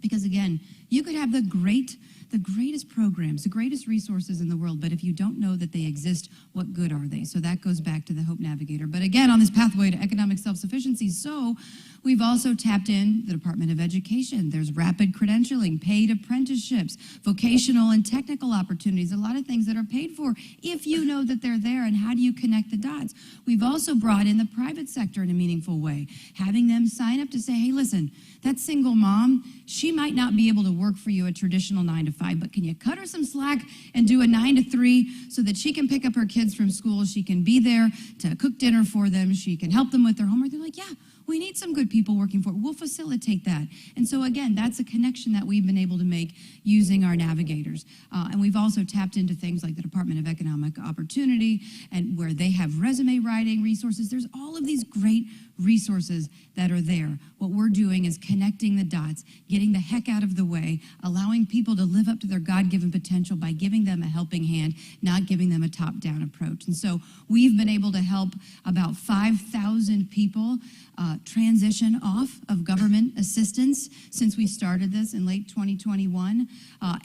Because again, you could have the greatest programs, the greatest resources in the world, but if you don't know that they exist, what good are they? So that goes back to the Hope Navigator. But again, on this pathway to economic self-sufficiency, so we've also tapped in the Department of Education. There's rapid credentialing, paid apprenticeships, vocational and technical opportunities, a lot of things that are paid for if you know that they're there, and how do you connect the dots? We've also brought in the private sector in a meaningful way, having them sign up to say, hey, listen, that single mom, she might not be able to work for you a traditional 9 to 5, but can you cut her some slack and do a 9 to 3 so that she can pick up her kids from school, she can be there to cook dinner for them, she can help them with their homework? They're like, yeah, we need some good people working for it. We'll facilitate that. And so again, that's a connection that we've been able to make using our navigators. And we've also tapped into things like the Department of Economic Opportunity, and where they have resume writing resources. There's all of these great resources that are there. What we're doing is connecting the dots, getting the heck out of the way, allowing people to live up to their God-given potential by giving them a helping hand, not giving them a top-down approach. And so we've been able to help about 5,000 people transition off of government assistance since we started this in late 2021.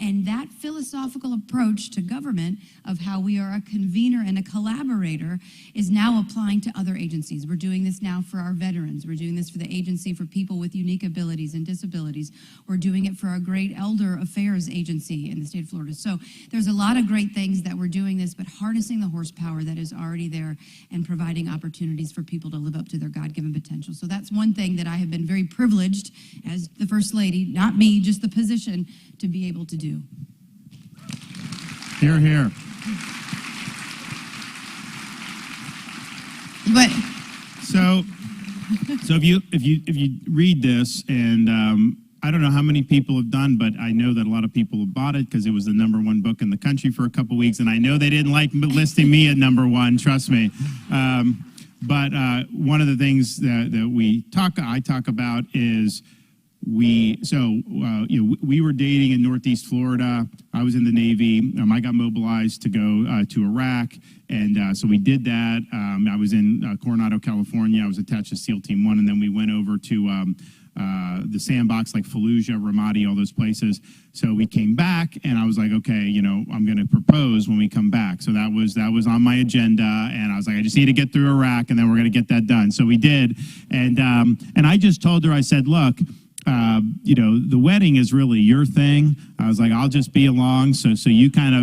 And that philosophical approach to government of how we are a convener and a collaborator is now applying to other agencies. We're doing this now for our veterans. We're doing this for the Agency for People with Unique Abilities and Disabilities. We're doing it for our great Elder Affairs Agency in the state of Florida. So there's a lot of great things that we're doing this, but harnessing the horsepower that is already there and providing opportunities for people to live up to their God-given potential. So that's one thing that I have been very privileged as the First Lady, not me, just the position, to be able to do. Hear, hear. But so if you read this, and I don't know how many people have done, but I know that a lot of people have bought it because it was the #1 book in the country for a couple weeks, and I know they didn't like listing me at #1. Trust me. But one of the things that I talk about is we were dating in Northeast Florida. I was in the Navy. I got mobilized to go to Iraq, and so we did that. I was in Coronado, California. I was attached to SEAL Team 1, and then we went over to the sandbox, like Fallujah, Ramadi, all those places. So we came back, and I was like, okay, I'm going to propose when we come back. So that was on my agenda, and I was like, I just need to get through Iraq, and then we're going to get that done. So we did, and I just told her, I said, look, the wedding is really your thing. I was like, I'll just be along. So you kind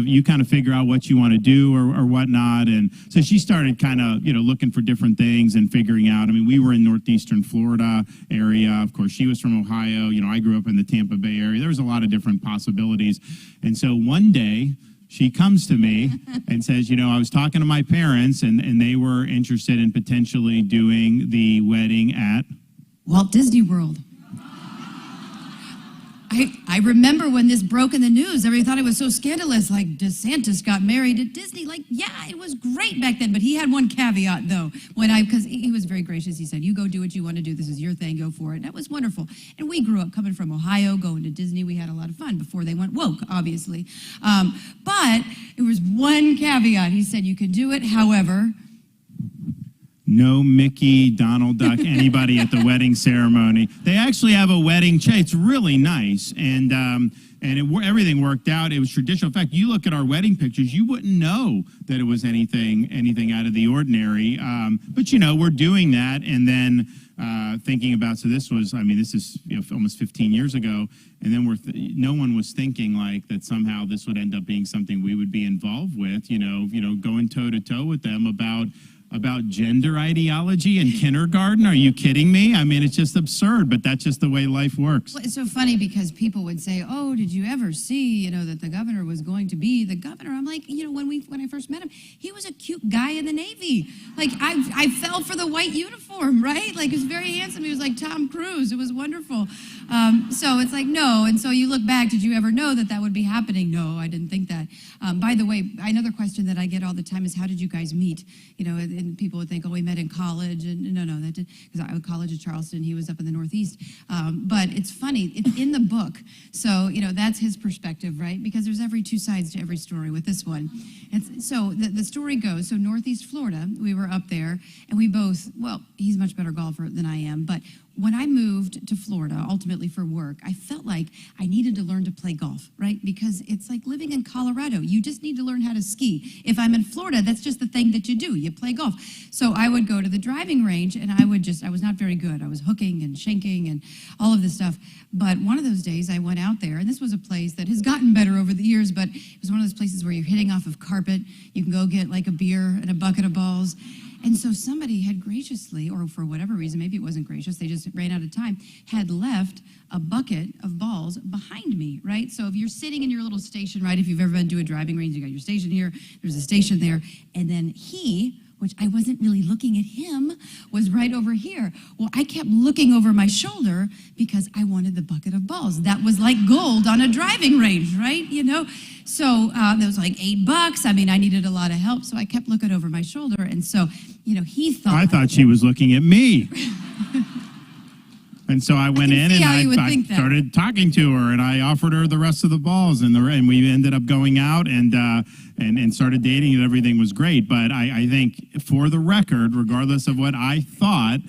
of figure out what you want to do or whatnot. And so she started kind of, looking for different things and figuring out. I mean, we were in northeastern Florida area. Of course, she was from Ohio. I grew up in the Tampa Bay area. There was a lot of different possibilities. And so one day she comes to me and says, I was talking to my parents, and they were interested in potentially doing the wedding at Walt Disney World. I remember when this broke in the news, everybody thought it was so scandalous, like DeSantis got married at Disney. Like, yeah, it was great back then, but he had one caveat, though, because he was very gracious. He said, you go do what you want to do. This is your thing. Go for it. And that was wonderful. And we grew up coming from Ohio, going to Disney. We had a lot of fun before they went woke, obviously. But there was one caveat. He said, you can do it, however, no Mickey, Donald Duck, anybody at the wedding ceremony. They actually have a wedding check. It's really nice. And and everything worked out. It was traditional. In fact, you look at our wedding pictures, you wouldn't know that it was anything out of the ordinary. But we're doing that, and then thinking about. So this is almost 15 years ago, and then no one was thinking like that somehow this would end up being something we would be involved with. Going toe to toe with them about gender ideology in kindergarten. Are you kidding me? I mean, it's just absurd, but that's just the way life works. Well, it's so funny because people would say, oh, did you ever see, that the governor was going to be the governor? I'm like, when I first met him, he was a cute guy in the Navy. Like, I fell for the white uniform, right? Like, he was very handsome. He was like Tom Cruise. It was wonderful. So it's like, no. And so you look back, did you ever know that would be happening? No, I didn't think that. By the way, another question that I get all the time is, how did you guys meet? And people would think, oh, we met in college. And no, that did, because I went to college at Charleston. He was up in the Northeast. But it's funny, it's in the book. So, that's his perspective, right? Because there's two sides to every story with this one. And so the story goes, so Northeast Florida, we were up there, and we both, he's a much better golfer than I am, but when I moved to Florida, ultimately for work, I felt like I needed to learn to play golf, right? Because it's like living in Colorado. You just need to learn how to ski. If I'm in Florida, that's just the thing that you do. You play golf. So I would go to the driving range, and I was not very good. I was hooking and shanking and all of this stuff. But one of those days I went out there, and this was a place that has gotten better over the years, but it was one of those places where you're hitting off of carpet. You can go get like a beer and a bucket of balls. And so somebody had graciously, or for whatever reason, maybe it wasn't gracious, they just ran out of time, had left a bucket of balls behind me, right? So if you're sitting in your little station, right, if you've ever been to a driving range, you got your station here, there's a station there, and then he, which I wasn't really looking at him, was right over here. Well, I kept looking over my shoulder because I wanted the bucket of balls. That was like gold on a driving range, right? So that was like $8. I mean, I needed a lot of help, so I kept looking over my shoulder. And so, he thought... I thought she was looking at me. And so I went in and I started talking to her, and I offered her the rest of the balls, and we ended up going out and started dating, and everything was great. But I think, for the record, regardless of what I thought,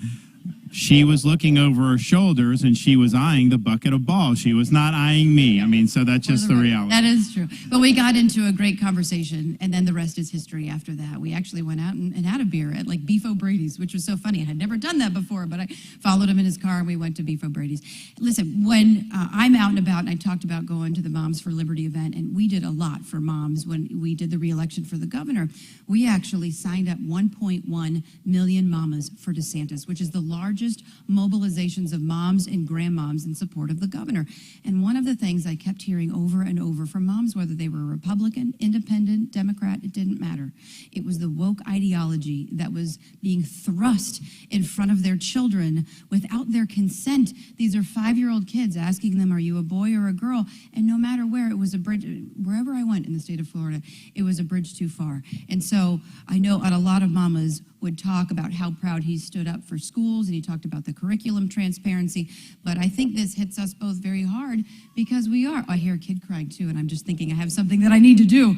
she was looking over her shoulders, and she was eyeing the bucket of balls. She was not eyeing me. I mean, so that's just the reality. That is true. But we got into a great conversation, and then the rest is history after that. We actually went out and had a beer at like Beef O'Brady's, which was so funny. I had never done that before, but I followed him in his car, and we went to Beef O'Brady's. Listen, when I'm out and about, and I talked about going to the Moms for Liberty event, and we did a lot for moms when we did the re-election for the governor. We actually signed up 1.1 million mamas for DeSantis, which is the largest mobilizations of moms and grandmoms in support of the governor. And one of the things I kept hearing over and over from moms, whether they were Republican, Independent, Democrat, it didn't matter. It was the woke ideology that was being thrust in front of their children without their consent. These are 5-year-old kids asking them, are you a boy or a girl? And no matter where, it was a bridge, wherever I went in the state of Florida, it was a bridge too far. And so I know a lot of mamas would talk about how proud he stood up for schools, and he talked about the curriculum transparency. But I think this hits us both very hard because I hear a kid crying too, and I'm just thinking I have something that I need to do.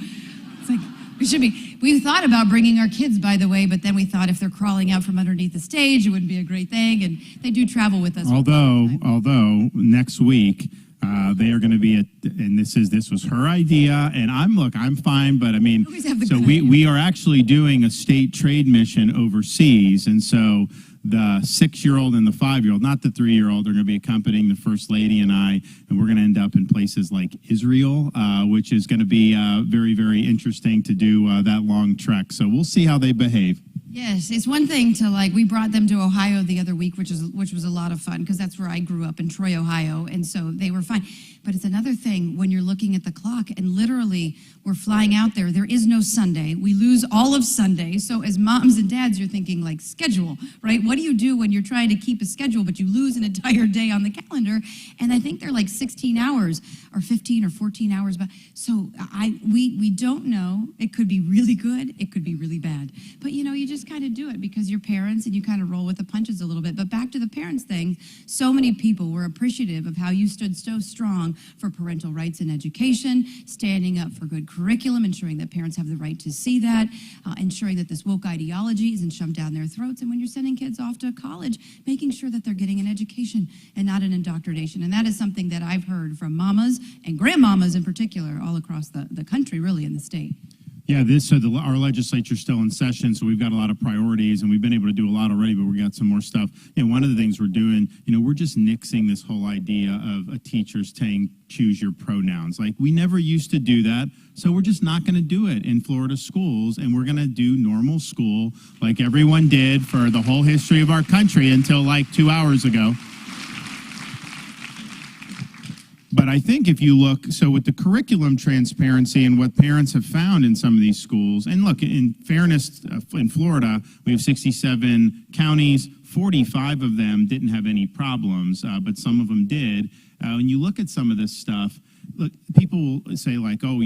It's like, we thought about bringing our kids, by the way, but then we thought if they're crawling out from underneath the stage, it wouldn't be a great thing, and they do travel with us. Although next week, they are going to be and this was her idea, and I'm fine, but I mean, so we are actually doing a state trade mission overseas, and so the 6-year-old and the 5-year-old, not the 3-year-old, are going to be accompanying the First Lady and I, and we're going to end up in places like Israel, which is going to be very, very interesting to do that long trek. So we'll see how they behave. Yes, it's one thing to we brought them to Ohio the other week, which was a lot of fun because that's where I grew up in Troy, Ohio, and so they were fine. But it's another thing when you're looking at the clock and literally we're flying out there. There is no Sunday. We lose all of Sunday. So as moms and dads, you're thinking schedule, right? What do you do when you're trying to keep a schedule, but you lose an entire day on the calendar? And I think they're 16 hours or 15 or 14 hours. But so we don't know. It could be really good. It could be really bad. But you just kind of do it because you're parents and you kind of roll with the punches a little bit. But back to the parents thing, so many people were appreciative of how you stood so strong strong for parental rights in education, standing up for good curriculum, ensuring that parents have the right to see that, ensuring that this woke ideology isn't shoved down their throats, and when you're sending kids off to college, making sure that they're getting an education and not an indoctrination. And that is something that I've heard from mamas and grandmamas in particular all across the country, really, in the state. Yeah, our legislature's still in session, so we've got a lot of priorities, and we've been able to do a lot already, but we got some more stuff. One of the things we're doing, we're just nixing this whole idea of a teacher saying, choose your pronouns. Like, we never used to do that, so we're just not going to do it in Florida schools, and we're going to do normal school like everyone did for the whole history of our country until like 2 hours ago. But I think if you look, so with the curriculum transparency and what parents have found in some of these schools, and look, in fairness, in Florida, we have 67 counties, 45 of them didn't have any problems, but some of them did. When you look at some of this stuff, look, people say like, oh,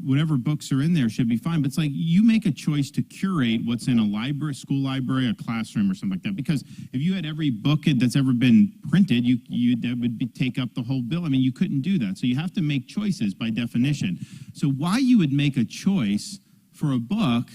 whatever books are in there should be fine. But it's like you make a choice to curate what's in a library, school library, a classroom, or something like that. Because if you had every book that's ever been printed, that would take up the whole bill. I mean, you couldn't do that. So you have to make choices by definition. So why you would make a choice for a book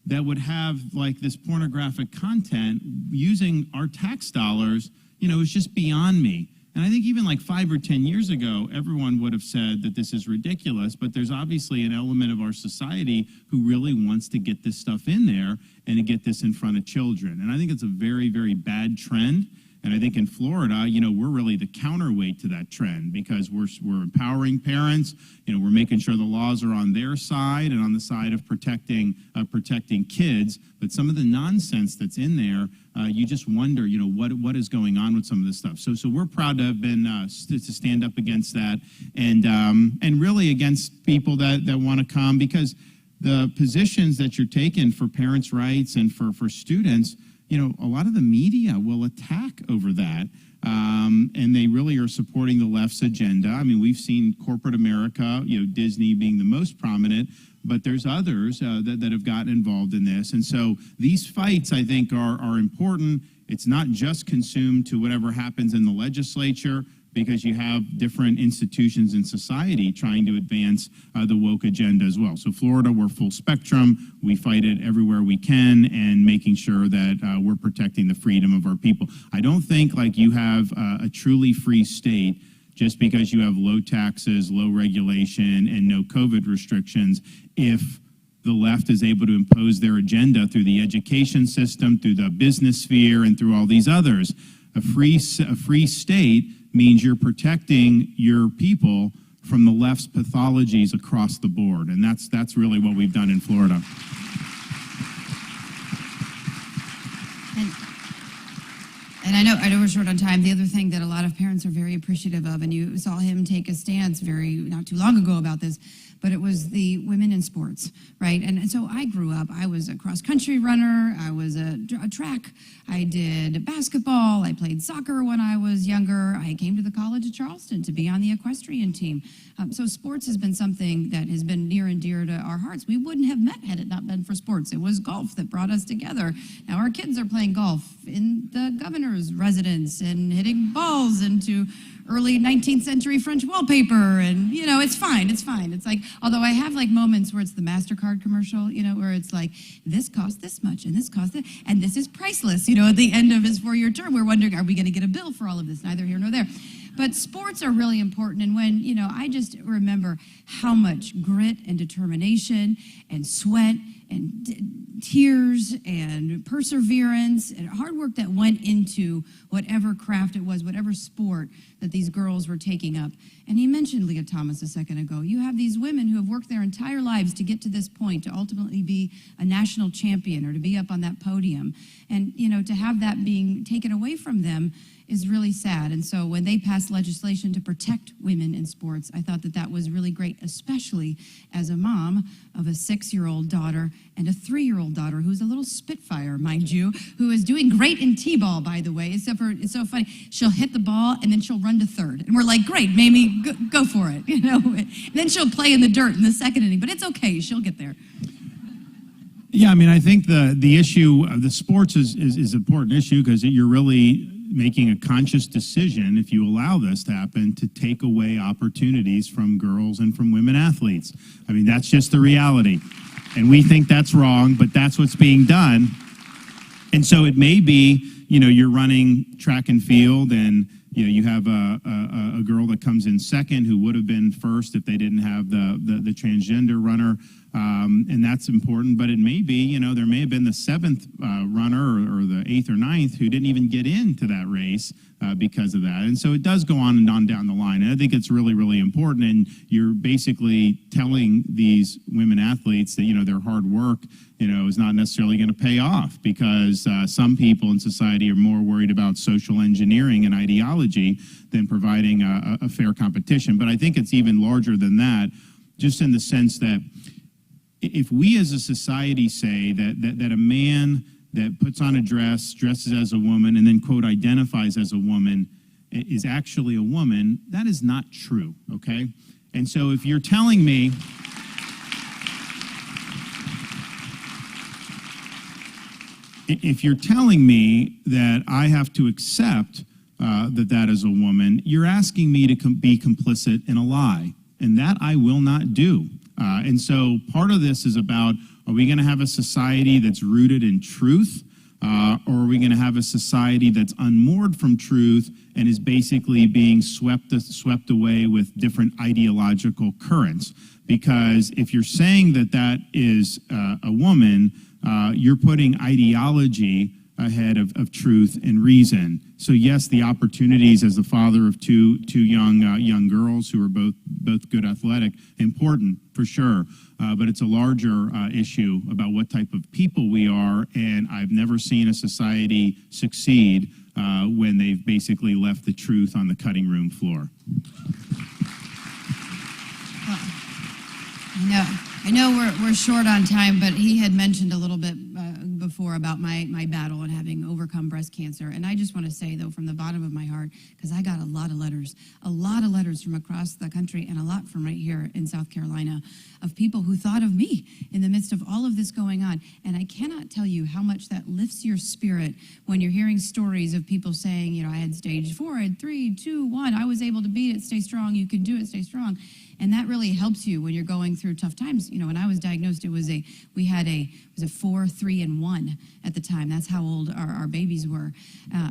that would have like this pornographic content using our tax dollars, is just beyond me. And I think even like 5 or 10 years ago, everyone would have said that this is ridiculous, but there's obviously an element of our society who really wants to get this stuff in there and to get this in front of children. And I think it's a very, very bad trend. And I think in Florida, we're really the counterweight to that trend because we're empowering parents. We're making sure the laws are on their side and on the side of protecting kids. But some of the nonsense that's in there, you just wonder, what is going on with some of this stuff. So we're proud to have been to stand up against that and really against people that want to come, because the positions that you're taking for parents' rights and for students, a lot of the media will attack over that, and they really are supporting the left's agenda. I mean, we've seen corporate America, Disney being the most prominent, but there's others that have gotten involved in this. And so these fights, I think, are important. It's not just consumed to whatever happens in the legislature, because you have different institutions in society trying to advance the woke agenda as well. So Florida, we're full spectrum. We fight it everywhere we can, and making sure that we're protecting the freedom of our people. I don't think like you have a truly free state just because you have low taxes, low regulation, and no COVID restrictions if the left is able to impose their agenda through the education system, through the business sphere, and through all these others. A free state means you're protecting your people from the left's pathologies across the board, and that's really what we've done in Florida. And I know we're short on time. The other thing that a lot of parents are very appreciative of, and you saw him take a stance not too long ago about this, but it was the women in sports, right? And so I grew up, I was a cross-country runner, I was a track, I did basketball, I played soccer when I was younger, I came to the College of Charleston to be on the equestrian team. So sports has been something that has been near and dear to our hearts. We wouldn't have met had it not been for sports. It was golf that brought us together. Now our kids are playing golf in the governor's residence and hitting balls into early 19th century French wallpaper, and it's fine. It's like, although I have like moments where it's the MasterCard commercial, where it's like, this costs this much and this costs that, and this is priceless, at the end of his 4-year term, we're wondering, are we going to get a bill for all of this? Neither here nor there. But sports are really important, and when, I just remember how much grit and determination and sweat and tears and perseverance and hard work that went into whatever craft it was, whatever sport that these girls were taking up. And he mentioned Leah Thomas a second ago. You have these women who have worked their entire lives to get to this point, to ultimately be a national champion or to be up on that podium. And, to have that being taken away from them is really sad. And so when they passed legislation to protect women in sports, I thought that was really great, especially as a mom of a 6-year-old daughter and a 3-year-old daughter who's a little spitfire, mind you, who is doing great in t-ball, by the way, except for, it's so funny, she'll hit the ball and then she'll run to third. And we're like, great, Mamie, go for it, And then she'll play in the dirt in the second inning, but it's okay, she'll get there. Yeah, I mean, I think the issue of the sports is an important issue because you're really making a conscious decision, if you allow this to happen, to take away opportunities from girls and from women athletes. I mean, that's just the reality. And we think that's wrong, but that's what's being done. And so it may be, you're running track and field, and you have a girl that comes in second who would have been first if they didn't have the transgender runner, and that's important. But it may be, there may have been the seventh runner or the eighth or ninth who didn't even get into that race because of that. And so it does go on and on down the line. And I think it's really, really important. And you're basically telling these women athletes that, their hard work, is not necessarily going to pay off, because some people in society are more worried about social engineering and ideology than providing a fair competition. But I think it's even larger than that, just in the sense that if we as a society say that a man that puts on a dress, dresses as a woman, and then, quote, identifies as a woman is actually a woman, that is not true, okay? And so if you're telling me that I have to accept that is a woman, you're asking me to be complicit in a lie, and that I will not do. And so part of this is about, are we going to have a society that's rooted in truth, or are we going to have a society that's unmoored from truth and is basically being swept away with different ideological currents? Because if you're saying that is a woman, you're putting ideology ahead of truth and reason. So yes, the opportunities as the father of two young girls who are both good athletic, important for sure. But it's a larger issue about what type of people we are, and I've never seen a society succeed when they've basically left the truth on the cutting room floor. Well, I know we're short on time, but he had mentioned a little bit before about my battle and having overcome breast cancer. And I just want to say, though, from the bottom of my heart, because I got a lot of letters from across the country and a lot from right here in South Carolina of people who thought of me in the midst of all of this going on. And I cannot tell you how much that lifts your spirit when you're hearing stories of people saying, I had stage 4, I had 3, 2, 1, I was able to beat it, stay strong, you can do it, stay strong. And that really helps you when you're going through tough times. When I was diagnosed, it was a 4, 3, and 1 at the time. That's how old our babies were.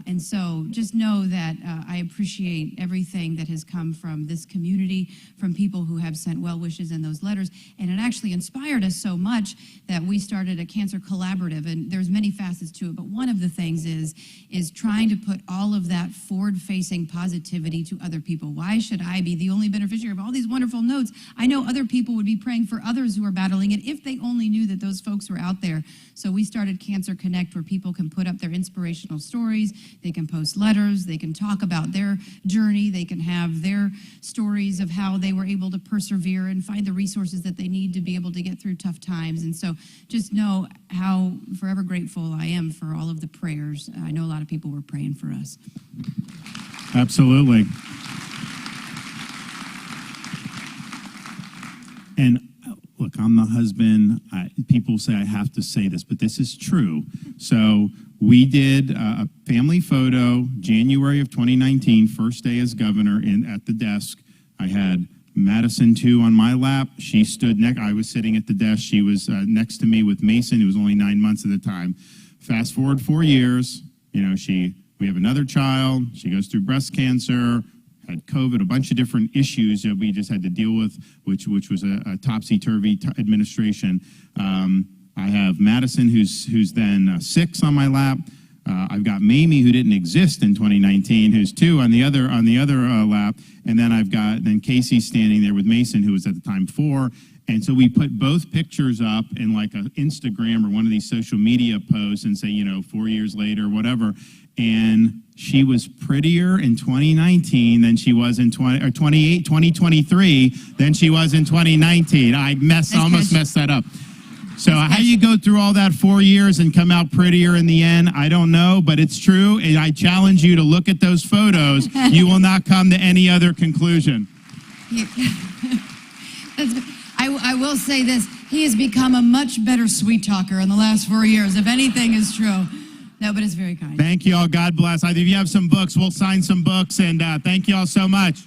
And so just know that I appreciate everything that has come from this community, from people who have sent well wishes in those letters. And it actually inspired us so much that we started a cancer collaborative. And there's many facets to it. But one of the things is trying to put all of that forward-facing positivity to other people. Why should I be the only beneficiary of all these wonderful notes? I know other people would be praying for others who are battling it if they only knew that those folks were out there. So we started Cancer Connect, where people can put up their inspirational stories, they can post letters, they can talk about their journey, they can have their stories of how they were able to persevere and find the resources that they need to be able to get through tough times. And so just know how forever grateful I am for all of the prayers. I know a lot of people were praying for us. Absolutely. And look, I'm the husband. People say I have to say this, but this is true. So we did a family photo, January of 2019, first day as governor, at the desk. I had Madison, too, on my lap. She stood next. I was sitting at the desk. She was next to me with Mason, who was only 9 months at the time. Fast forward 4 years, we have another child. She goes through breast cancer, had COVID, a bunch of different issues that we just had to deal with, which was a topsy-turvy administration. I have Madison, who's then 6 on my lap. I've got Mamie, who didn't exist in 2019, who's 2 on the other lap, and then I've got Casey standing there with Mason, who was at the time 4. And so we put both pictures up in like an Instagram or one of these social media posts and say, 4 years later, whatever. And she was prettier in 2019 than she was in 2023 than she was in 2019. I almost messed that up. So how you go through all that 4 years and come out prettier in the end, I don't know, but it's true. And I challenge you to look at those photos. You will not come to any other conclusion. I will say this. He has become a much better sweet talker in the last 4 years, if anything is true. No, but it's very kind. Thank you all. God bless. If you have some books, we'll sign some books, and thank you all so much.